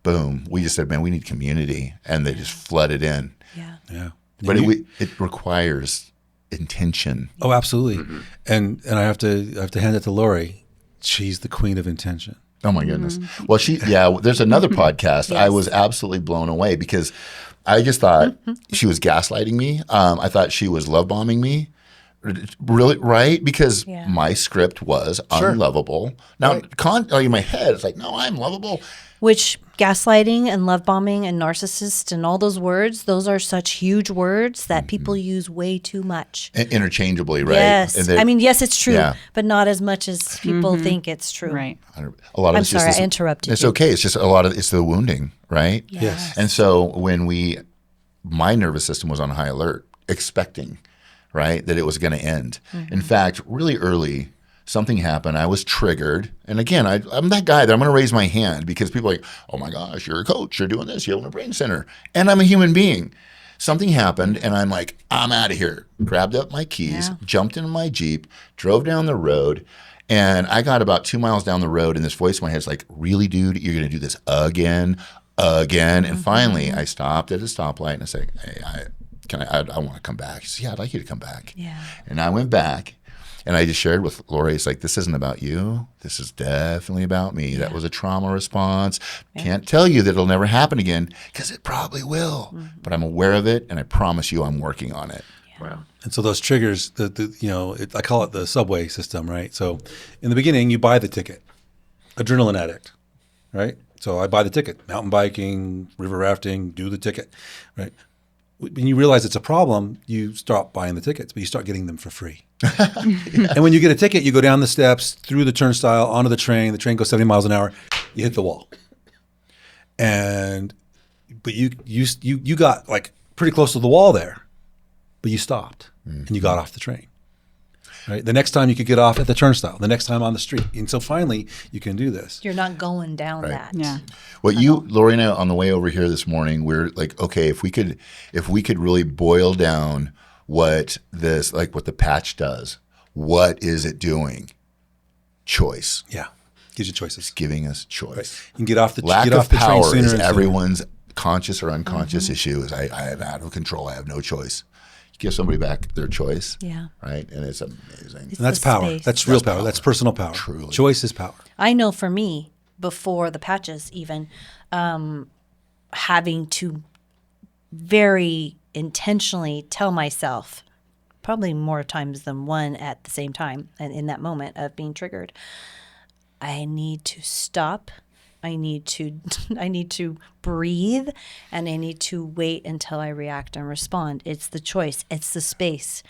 boom, we just said, man, we need community. And they just flooded in. Yeah. Yeah. But it requires intention. Oh, absolutely. And I have to hand it to Lori. She's the queen of intention. Oh my goodness. Well, there's another podcast. I was absolutely blown away because I just thought she was gaslighting me. I thought she was love bombing me. Really, right? Because my script was unlovable. Now, in my head, it's like, no, I'm lovable. Which gaslighting and love bombing and narcissist and all those words, those are such huge words that people use way too much. Interchangeably, right? Yes. And I mean, yes, it's true, Yeah. but not as much as people think it's true. Right. a lot of I'm it's just sorry, this- I interrupted It's you. okay. It's just a lot of it's the wounding, right? Yes. And so my nervous system was on high alert, expecting, right, that it was going to end. In fact, really early, something happened. I was triggered. And again, I'm that guy that I'm going to raise my hand because people are like, oh my gosh, you're a coach. You're doing this. You own a brain center. And I'm a human being. Something happened and I'm like, I'm out of here. Grabbed up my keys, jumped into my Jeep, drove down the road. And I got about 2 miles down the road and this voice in my head's like, really, dude, you're going to do this again. And finally I stopped at a stoplight and I said, hey, I want to come back. She said, yeah, I'd like you to come back. Yeah. And I went back and I just shared with Lori, it's like, this isn't about you. This is definitely about me. That was a trauma response. Can't tell you that it'll never happen again because it probably will. But I'm aware of it and I promise you I'm working on it. Wow. And so those triggers, I call it the subway system, right? So in the beginning, you buy the ticket, adrenaline addict, right? So I buy the ticket, mountain biking, river rafting, do the ticket, right? When you realize it's a problem, you stop buying the tickets, but you start getting them for free. And when you get a ticket, you go down the steps, through the turnstile, onto the train goes 70 miles an hour, you hit the wall. But you got like pretty close to the wall there, but you stopped and you got off the train. Right? The next time you could get off at the turnstile, the next time on the street. And so finally you can do this. You're not going down that. Yeah. What Lori and I, on the way over here this morning, we're like, okay, if we could really boil down what the patch does, what is it doing? Choice. Yeah. Gives you choices. It's giving us choice. Right. You can get off the Lack get of off the train power sooner is and sooner. everyone's conscious or unconscious issue. Is I am out of control. I have no choice. You give somebody back their choice. Yeah. Right? And it's amazing. It's And that's the power. space. That's real power. That's personal power. Truly. Choice is power. I know for me, before the patches even, having to very intentionally tell myself, probably more times than one at the same time and in that moment of being triggered, I need to stop. I need to breathe, and I need to wait until I react and respond. It's the choice. It's the space.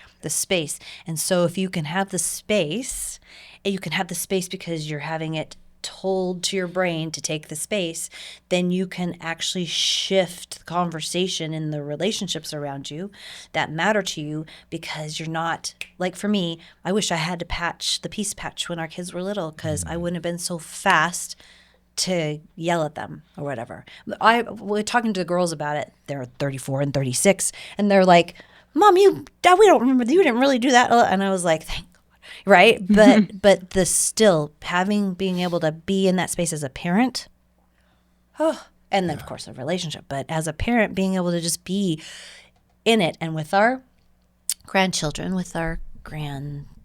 And so if you can have the space, and you can have the space because you're having it told to your brain to take the space, then you can actually shift the conversation in the relationships around you that matter to you, because you're not, like for me, I wish I had to patch the peace patch when our kids were little, because I wouldn't have been so fast to yell at them or whatever. We're talking to the girls about it. They're 34 and 36, and they're like, "Mom, Dad, we don't remember. You didn't really do that." And I was like, "Thank God." Right? But the still being able to be in that space as a parent, and then of course a relationship, but as a parent, being able to just be in it, and with our grandchildren,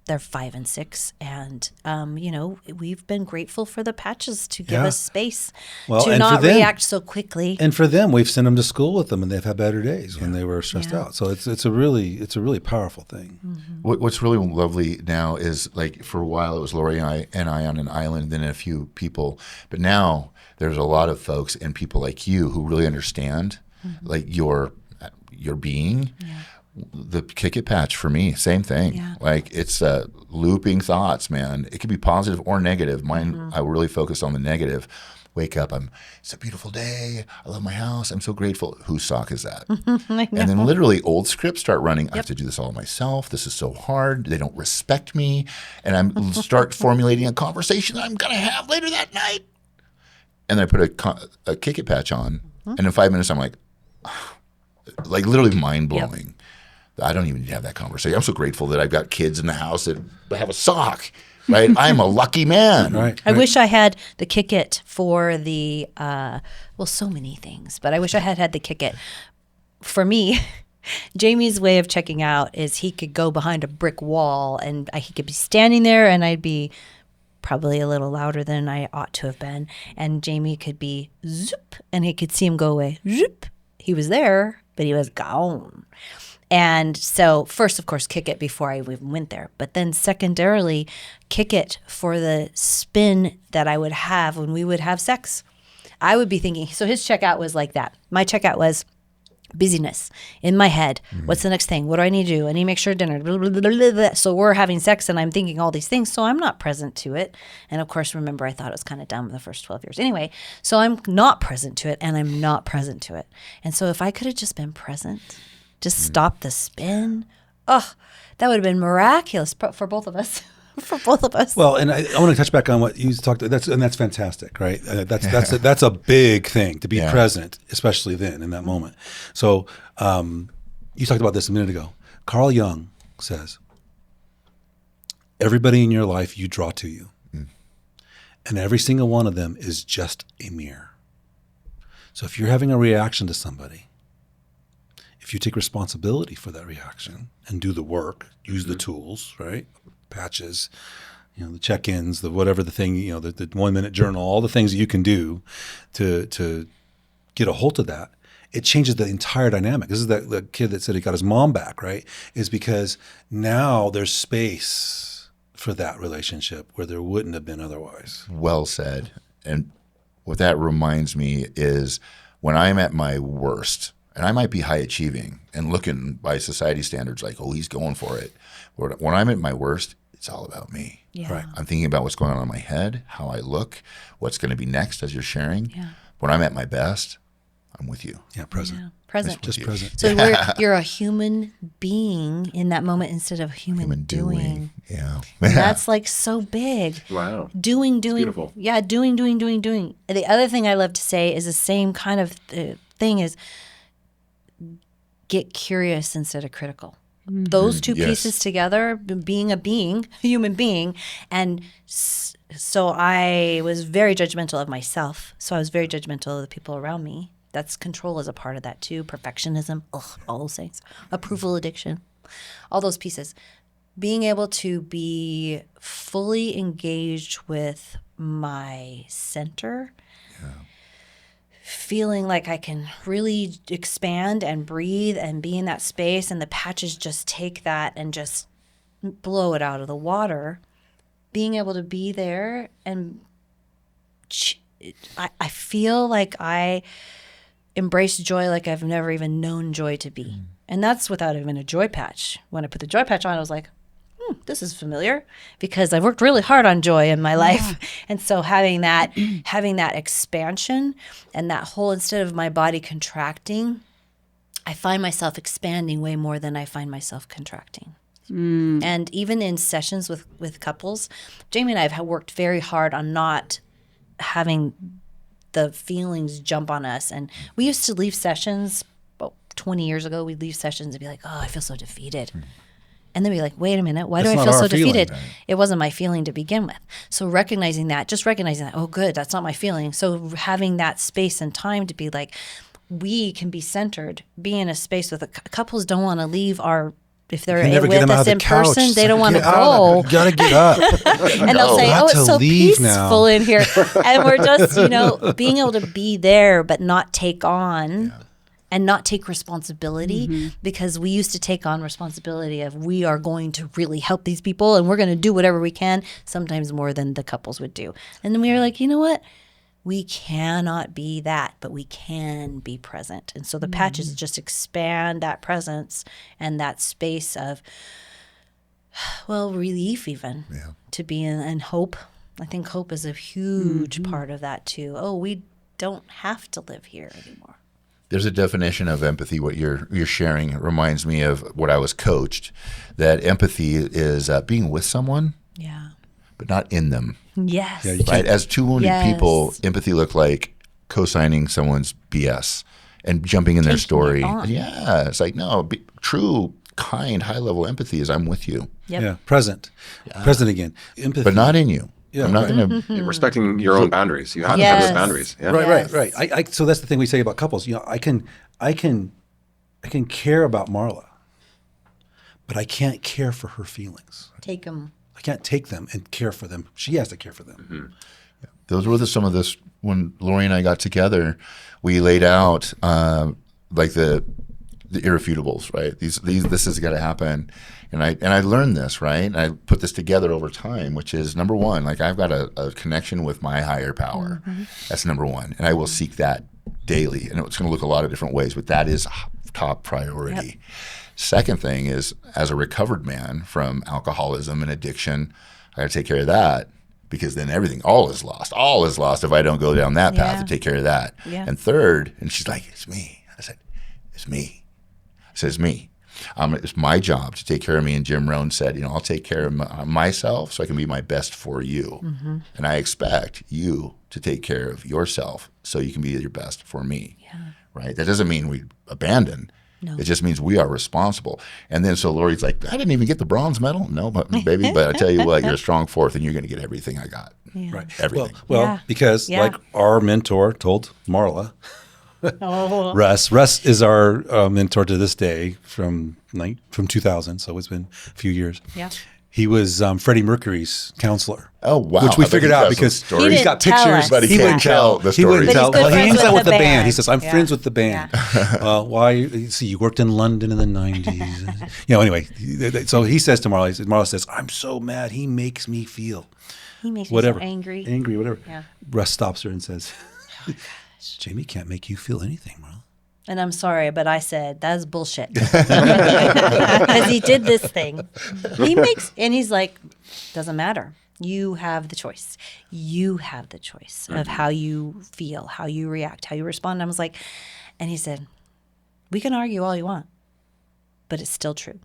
they're 5 and 6, and we've been grateful for the patches to give us space to and not for them, react so quickly. And for them, we've sent them to school with them, and they've had better days when they were stressed out. So it's a really powerful thing. What's really lovely now is, like, for a while it was Lori and I on an island, then a few people, but now there's a lot of folks and people like you who really understand, like your being. Yeah. The kick it patch for me, same thing. Yeah. Like, it's looping thoughts, man. It could be positive or negative. Mine, I really focus on the negative. Wake up, it's a beautiful day. I love my house. I'm so grateful. Whose sock is that? And then literally old scripts start running. I have to do this all myself. This is so hard. They don't respect me. And I'm start formulating a conversation that I'm going to have later that night. And then I put a kick it patch on. And in 5 minutes, I'm like literally mind blowing. I don't even need to have that conversation. I'm so grateful that I've got kids in the house that have a sock, right? I'm a lucky man. Right. I wish I had the kick it for the, so many things, but I wish I had the kick it. For me, Jamie's way of checking out is he could go behind a brick wall and he could be standing there and I'd be probably a little louder than I ought to have been. And Jamie could be zoop and he could see him go away. Zoop. He was there, but he was gone. And so first, of course, kick it before I even went there. But then secondarily, kick it for the spin that I would have when we would have sex. I would be thinking, so his checkout was like that. My checkout was busyness in my head. What's the next thing? What do I need to do? I need to make sure dinner. Blah, blah, blah, blah, blah. So we're having sex and I'm thinking all these things. So I'm not present to it. And of course, remember, I thought it was kind of dumb the first 12 years. Anyway, so I'm not present to it and I'm not present to it. And so if I could have just been present, just stop the spin. Oh, that would have been miraculous for both of us. For both of us. Well, and I want to touch back on what you talked about. That's fantastic, right? That's a big thing to be present, especially then in that moment. So you talked about this a minute ago. Carl Jung says, everybody in your life you draw to you. And every single one of them is just a mirror. So if you're having a reaction to somebody, if you take responsibility for that reaction and do the work, use the tools, right? Patches, the check-ins, the whatever the thing, the 1 minute journal, all the things that you can do to get a hold of that, it changes the entire dynamic. This is the kid that said he got his mom back, right? Is because now there's space for that relationship where there wouldn't have been otherwise. Well said. And what that reminds me is when I'm at my worst, and I might be high achieving and looking by society standards like, oh, he's going for it. When I'm at my worst, it's all about me. Yeah. Right. I'm thinking about what's going on in my head, how I look, what's going to be next as you're sharing. Yeah. When I'm at my best, I'm with you. Yeah, present. Yeah. Present. Just present. So you're a human being in that moment instead of human doing. Yeah. And that's like so big. Wow. Doing. Beautiful. Yeah, doing. The other thing I love to say is the same kind of thing is get curious instead of critical. Those two pieces together, being a human being. And so I was very judgmental of myself. So I was very judgmental of the people around me. That's control is a part of that too. Perfectionism, all those things. Approval addiction, all those pieces. Being able to be fully engaged with my center, feeling like I can really expand and breathe and be in that space, and the patches just take that and just blow it out of the water. Being able to be there, and I feel like I embrace joy like I've never even known joy to be. And that's without even a joy patch. When I put the joy patch on, I was like, this is familiar, because I've worked really hard on joy in my life. And so having that expansion and that whole, instead of my body contracting, I find myself expanding way more than I find myself contracting. And even in sessions with couples, Jamie and I have worked very hard on not having the feelings jump on us. And we used to leave sessions about 20 years ago. We'd leave sessions and be like, oh, I feel so defeated. And then be like, wait a minute, why do That's I not feel so our feeling, defeated? right? It wasn't my feeling to begin with. So recognizing that, oh, good, that's not my feeling. So having that space and time to be like, we can be centered, be in a space with couples don't want to leave if they're You never get them with out us of the in couch. person, It's they like, don't want to get out go. of that. You gotta get up. And they'll say, Not oh, it's to so leave peaceful now. in here. And we're just, being able to be there but not take on and not take responsibility, because we used to take on responsibility of we are going to really help these people and we're going to do whatever we can, sometimes more than the couples would do. And then we were like, you know what? We cannot be that, but we can be present. And so the patches just expand that presence and that space of, relief even, to be in, and hope. I think hope is a huge part of that too. Oh, we don't have to live here anymore. There's a definition of empathy. What you're sharing reminds me of what I was coached, that empathy is being with someone, Yeah. but not in them. Yes. Yeah, you Right? As two wounded Yes. people, empathy looked like co-signing someone's BS and jumping in their Taking it story. on. Yeah, it's like, no, true, kind, high-level empathy is I'm with you, Yep. Yeah, present again. Empathy, but not in you. Yeah, I'm not right. going to. Respecting your own boundaries. You have to have Yes. those boundaries. Yeah. Right, Yes. right. I so that's the thing we say about couples. I can care about Marla, but I can't care for her feelings. Take them. I can't take them and care for them. She has to care for them. Those were some of this when Lori and I got together. We laid out like the irrefutables, right? This has got to happen, and I learned this, right? And I put this together over time, which is number one, like I've got a connection with my higher power. That's number one, and I will seek that daily, and it's going to look a lot of different ways, but that is top priority. Yep. Second thing is, as a recovered man from alcoholism and addiction, I got to take care of that, because then all is lost. All is lost if I don't go down that path Yeah. to take care of that. Yeah. And third, and she's like, it's me. I said, it's me. I said, it's me. It's my job to take care of me. And Jim Rohn said, I'll take care of myself so I can be my best for you. And I expect you to take care of yourself so you can be your best for me. Yeah. Right? That doesn't mean we abandon. No. It just means we are responsible. And then so Lori's like, I didn't even get the bronze medal. No, but baby, but I tell you what, you're a strong fourth and you're going to get everything I got. Yeah. Right. Everything. Well, Yeah. because Yeah. like our mentor told Marla, Oh. Russ is our mentor to this day from 2000. So it's been a few years. Yeah. He was Freddie Mercury's counselor. Oh, wow. Which we I bet figured he out has some because stories. He he's didn't got tell pictures. us. But he wouldn't can't tell the He wouldn't stories. tell. But he's good Well, he friends hangs out with with the the band. He band. says, "I'm Yeah. friends with the band." Why? You see, you worked in London in the '90s. Anyway, so he says to Marla, Marla says, "I'm so mad. He makes me feel He makes whatever, me so angry. whatever." Yeah. Russ stops her and says, "Jamie can't make you feel anything, Marla." And I'm sorry, but I said, that's bullshit. Because he did this thing. And he's like, doesn't matter. You have the choice. You have the choice of how you feel, how you react, how you respond. And I was like, and he said, we can argue all you want, but it's still true.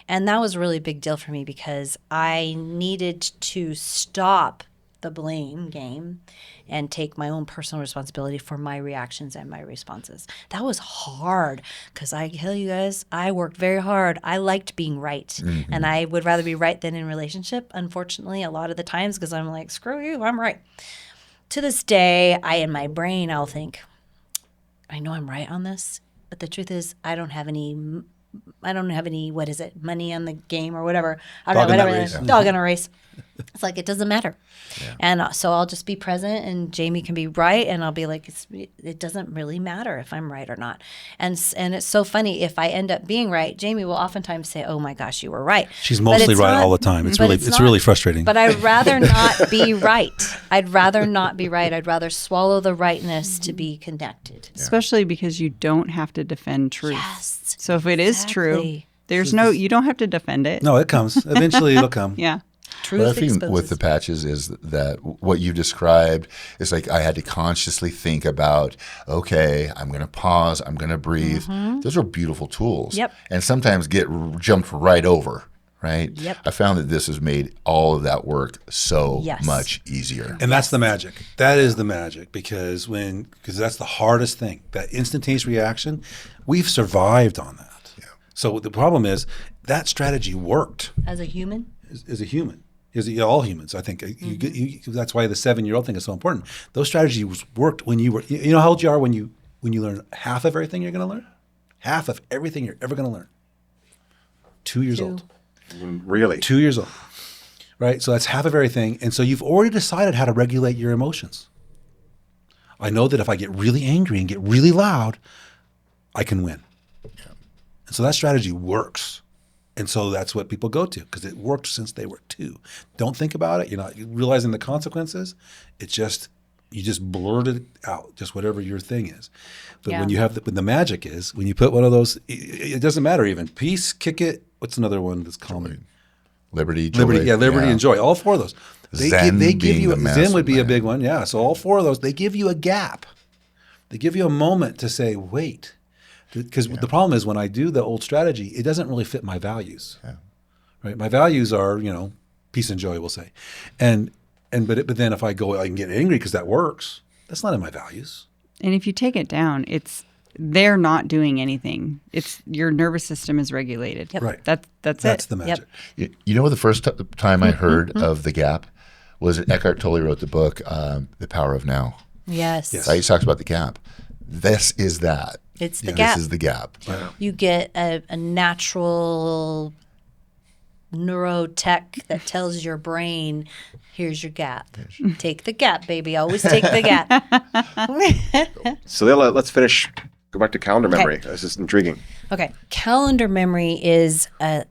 And that was a really big deal for me because I needed to stop the blame game and take my own personal responsibility for my reactions and my responses. That was hard because I tell you guys, I worked very hard. I liked being right. And I would rather be right than in relationship, unfortunately, a lot of the times because I'm like, screw you, I'm right. To this day, in my brain, I'll think, I know I'm right on this, but the truth is I don't have any, what is it, money on the game or whatever. I don't Dog in know, that whatever. race. Dog in a race. It's like, it doesn't matter. And so I'll just be present and Jamie can be right. And I'll be like, it doesn't really matter if I'm right or not. And it's so funny. If I end up being right, Jamie will oftentimes say, oh my gosh, you were right. She's But mostly it's right not- all the time. It's but really not. really frustrating. But I'd rather not be right. I'd rather not be right. I'd rather swallow the rightness to be connected. Especially because you don't have to defend truth. Yes. So if it is true, Exactly. you don't have to defend it. No, it comes. Eventually, it'll come. Yeah. Truth What I think exposes. with the patches is that what you described is like I had to consciously think about, okay, I'm going to pause, I'm going to breathe. Those are beautiful tools. Yep. And sometimes get jumped right over. right? Yep. I found that this has made all of that work so Yes. much easier. And that's the magic. That is the magic because that's the hardest thing. That instantaneous reaction, we've survived on that. Yeah. So the problem is that strategy worked As a human, as a human. All humans, I think. That's why the 7-year-old thing is so important. Those strategies worked when you were. You know how old you are when you learn half of everything you're going to learn. Half of everything you're ever going to learn. 2 years old. Really? 2 years old. Right? So that's half of everything. And so you've already decided how to regulate your emotions. I know that if I get really angry and get really loud, I can win. Yeah. And so that strategy works. And so that's what people go to because it worked since they were 2. Don't think about it. You're not realizing the consequences. It's just, you just blurt it out, just whatever your thing is. But when you have the magic is when you put one of those, it doesn't matter even. Peace, kick it. What's another one that's calming? Liberty, joy. Liberty and joy. All 4 of those. Zen They give being you the massive Zen would be a man. big one. Yeah. So all 4 of those, they give you a gap. They give you a moment to say, wait. Because the problem is when I do the old strategy, it doesn't really fit my values. Yeah. Right? My values are, peace and joy, we'll say. But then if I can get angry because that works. That's not in my values. And if you take it down, they're not doing anything. It's your nervous system is regulated. Yep. Right. That's That's it. the magic. You know what the first time I heard of the gap was Eckhart Tolle wrote the book, The Power of Now. yes. Yes. Right? He talks about the gap. This is that. It's the gap. This is the gap. You get a natural neurotech that tells your brain, here's your gap. Take the gap, baby. Always take the gap. So let's finish. Go back to calendar memory. This is intriguing. Okay. Calendar memory is a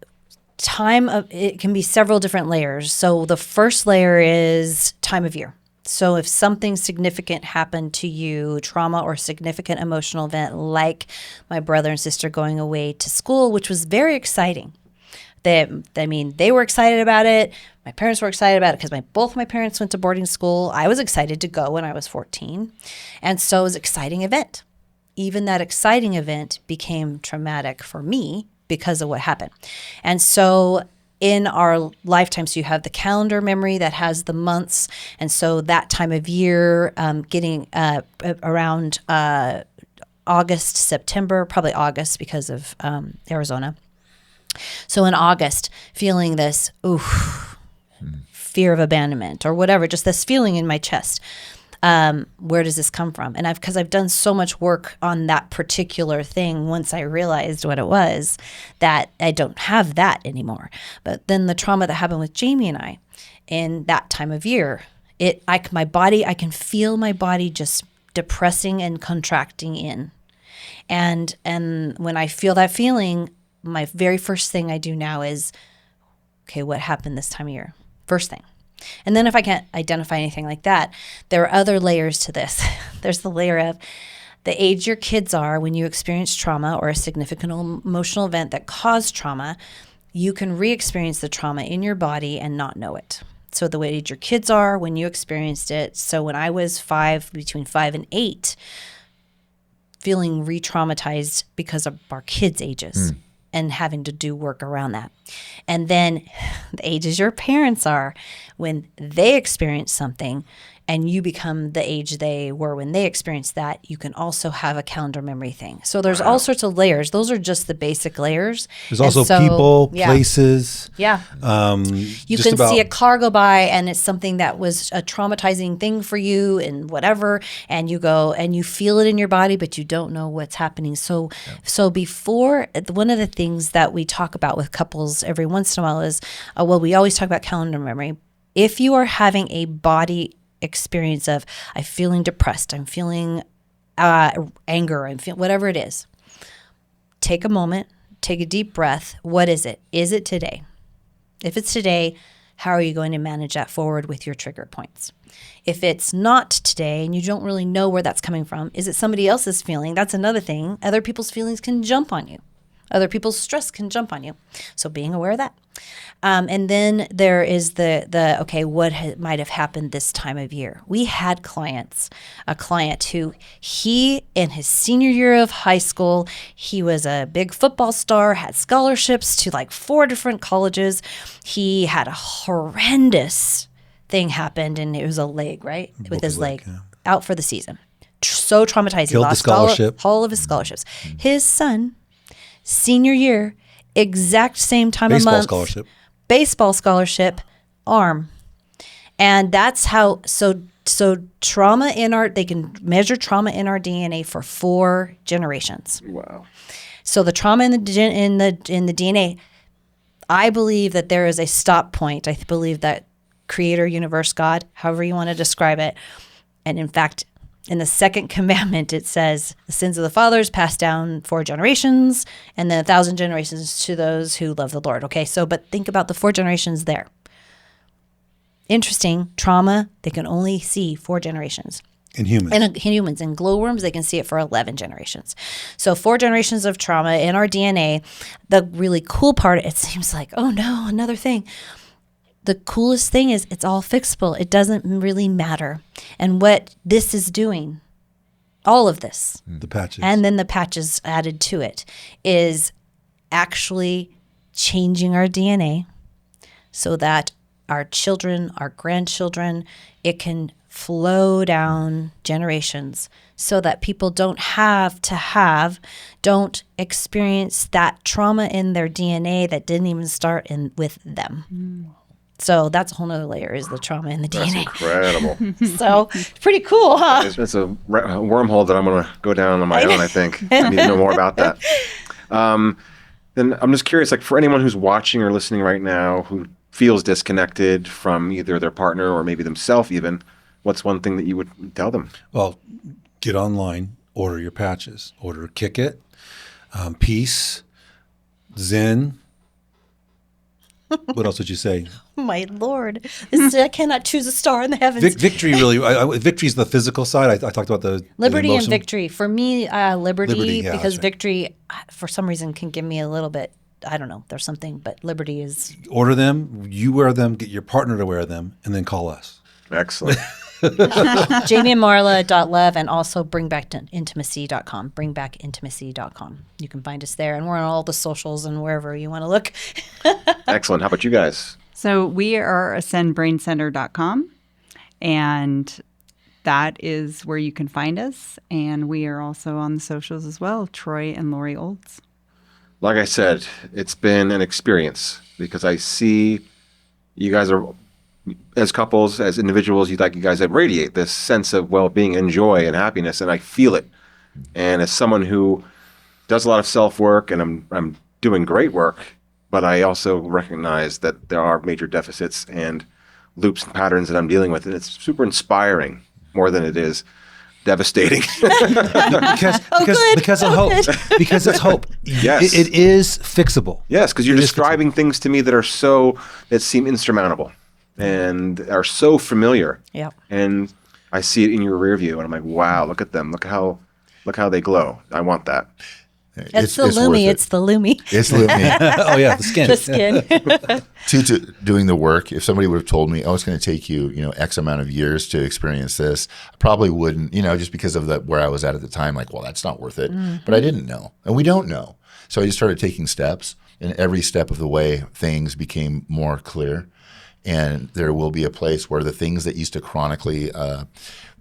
time of, it can be several different layers. So the first layer is time of year. So if something significant happened to you, trauma or significant emotional event, like my brother and sister going away to school, which was very exciting. They were excited about it. My parents were excited about it because both my parents went to boarding school. I was excited to go when I was 14. And so it was an exciting event. Even that exciting event became traumatic for me because of what happened. And so in our lifetimes, you have the calendar memory that has the months. And so that time of year, getting around August, September, probably August because of Arizona. So in August, feeling this, fear of abandonment or whatever, just this feeling in my chest. Where does this come from? And because I've done so much work on that particular thing, once I realized what it was, that I don't have that anymore. But then the trauma that happened with Jami and I in that time of year, I can feel my body just depressing and contracting in. And when I feel that feeling, my very first thing I do now is, okay, what happened this time of year? First thing. And then if I can't identify anything like that, there are other layers to this. There's the layer of the age your kids are when you experience trauma or a significant emotional event that caused trauma. You can re-experience the trauma in your body and not know it. So the age your kids are when you experienced it. So when I was between 5 and 8, feeling re-traumatized because of our kids' ages. And having to do work around that. And then the ages your parents are when they experience something and you become the age they were when they experienced that, you can also have a calendar memory thing. So there's all sorts of layers. Those are just the basic layers. There's also people, yeah. places. Yeah. You just can see a car go by and it's something that was a traumatizing thing for you and whatever, and you go and you feel it in your body, but you don't know what's happening. So before, one of the things that we talk about with couples every once in a while is, we always talk about calendar memory. If you are having a body experience of, I'm feeling depressed, I'm feeling anger, I'm feeling whatever it is, take a moment, take a deep breath. What is it? Is it today? If it's today, how are you going to manage that forward with your trigger points? If it's not today and you don't really know where that's coming from, is it somebody else's feeling? That's another thing. Other people's feelings can jump on you. Other people's stress can jump on you. So being aware of that. And then there is the okay, what might have happened this time of year? We had a client who he, in his senior year of high school, he was a big football star, had scholarships to like 4 different colleges. He had a horrendous thing happened, and it was a leg, right? With his leg, out for the season. So traumatized. Killed He the lost scholarship. all of his scholarships. His son, senior year, exact same time of month. Baseball scholarship, arm. And that's how, so trauma they can measure trauma in our DNA for 4 generations. Wow. So the trauma in the DNA, I believe that there is a stop point. I believe that creator, universe, God, however you want to describe it. And in fact, in the 2nd commandment, it says the sins of the fathers passed down 4 generations, and then 1,000 generations to those who love the Lord. Okay, so but think about the 4 generations there. Interesting, trauma, they can only see 4 generations. In humans. In humans. In glowworms, they can see it for 11 generations. So 4 generations of trauma in our DNA. The really cool part, it seems like, oh no, another thing. The coolest thing is it's all fixable. It doesn't really matter. And what this is doing, all of this, the patches. and then the patches added to it, is actually changing our DNA so that our children, our grandchildren, it can flow down generations so that people don't experience that trauma in their DNA that didn't even start with them. So that's a whole nother layer, is the trauma in the That's DNA. incredible. So pretty cool, huh? It's a wormhole that I'm going to go down on my own, I think. I need to know more about that. Then I'm just curious, like for anyone who's watching or listening right now who feels disconnected from either their partner or maybe themselves even, what's one thing that you would tell them? Well, get online, order your patches. Order Kick It, Peace, Zen. What else would you say? My Lord, I cannot choose a star in the heavens. Victory really. Victory is the physical side. I talked about the Liberty and emotional. Victory. For me, liberty, yeah, because that's right. victory, for some reason, can give me a little bit, I don't know, there's something, but liberty is. Order them. You wear them. Get your partner to wear them, and then call us. Excellent. Jami and Marla.love, and also bringbackintimacy.com. Bringbackintimacy.com. You can find us there, and we're on all the socials and wherever you want to look. Excellent. How about you guys? So we are ascendbraincenter.com, and that is where you can find us. And we are also on the socials as well, Troy and Lori Olds. Like I said, it's been an experience because I see you guys are, as couples, as individuals, you guys radiate this sense of well-being and joy and happiness, and I feel it. And as someone who does a lot of self-work, and I'm doing great work, but I also recognize that there are major deficits and loops and patterns that I'm dealing with, and it's super inspiring more than it is devastating. because of hope. Because it's hope. Yes. It is fixable. Yes, because you're It is describing things to me that seem insurmountable and are so familiar. Yeah. And I see it in your rear view, and I'm like, wow, look at them. Look how they glow. I want that. It's the Lumi. It's the Lumi. It's Lumi. Oh yeah, the skin. The skin. to doing the work, if somebody would have told me, oh, it's going to take you, X amount of years to experience this, I probably wouldn't, just because of where I was at the time, like, well, that's not worth it. Mm-hmm. But I didn't know, and we don't know. So I just started taking steps, and every step of the way, things became more clear. And there will be a place where the things that used to chronically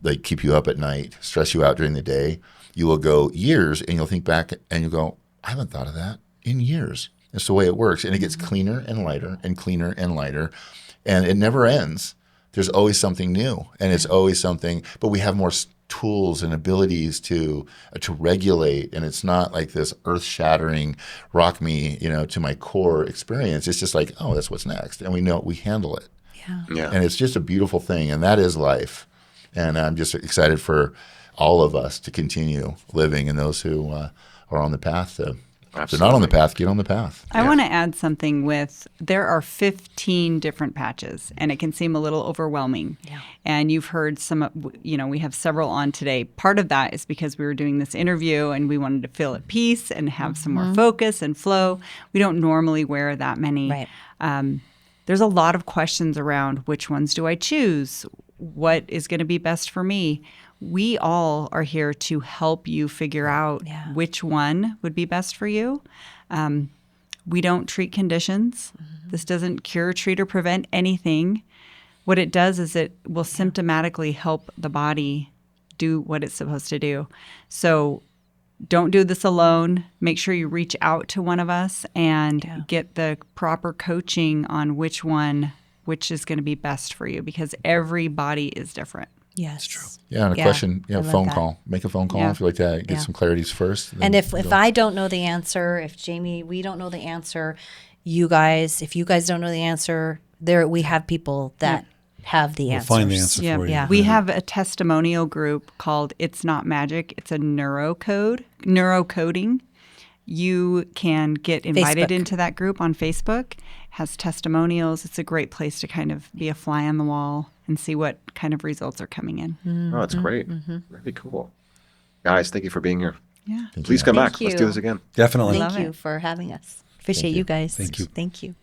like keep you up at night, stress you out during the day, you will go years and you'll think back and you'll go, I haven't thought of that in years. It's the way it works. And it gets cleaner and lighter and cleaner and lighter. And it never ends. There's always something new. And it's always something, but we have more tools and abilities to regulate. And it's not like this earth-shattering, rock me, to my core experience. It's just like, oh, that's what's next. And we handle it. Yeah. And it's just a beautiful thing. And that is life. And I'm just excited for all of us to continue living, and those who are on the path to If they're not on the path, get on the path. I want to add something with there are 15 different patches and it can seem a little overwhelming. Yeah. And you've heard we have several on today. Part of that is because we were doing this interview and we wanted to feel at peace and have some more focus and flow. We don't normally wear that many. Right. There's a lot of questions around which ones do I choose? What is going to be best for me? We all are here to help you figure out which one would be best for you. We don't treat conditions. This doesn't cure, treat, or prevent anything. What it does is it will symptomatically help the body do what it's supposed to do. So don't do this alone. Make sure you reach out to one of us and get the proper coaching on which is going to be best for you, because every body is different. Yes. That's true. Yeah, and a question, I love phone that. call. Make a phone call if you like that. Get some clarities first. And if I don't know the answer, if Jami, we don't know the answer, you guys, if you guys don't know the answer, we have people that have the answers. Find the answer for you. Yeah. We have a testimonial group called It's Not Magic. It's a neurocoding. You can get invited Facebook. into that group on Facebook. It has testimonials. It's a great place to kind of be a fly on the wall and see what kind of results are coming in. Oh, that's great. Really cool. Guys, thank you for being here. Yeah. Please come back. you. Let's do this again. Definitely. Love Thank you it. for having us. Appreciate you guys. Thank you. Thank you.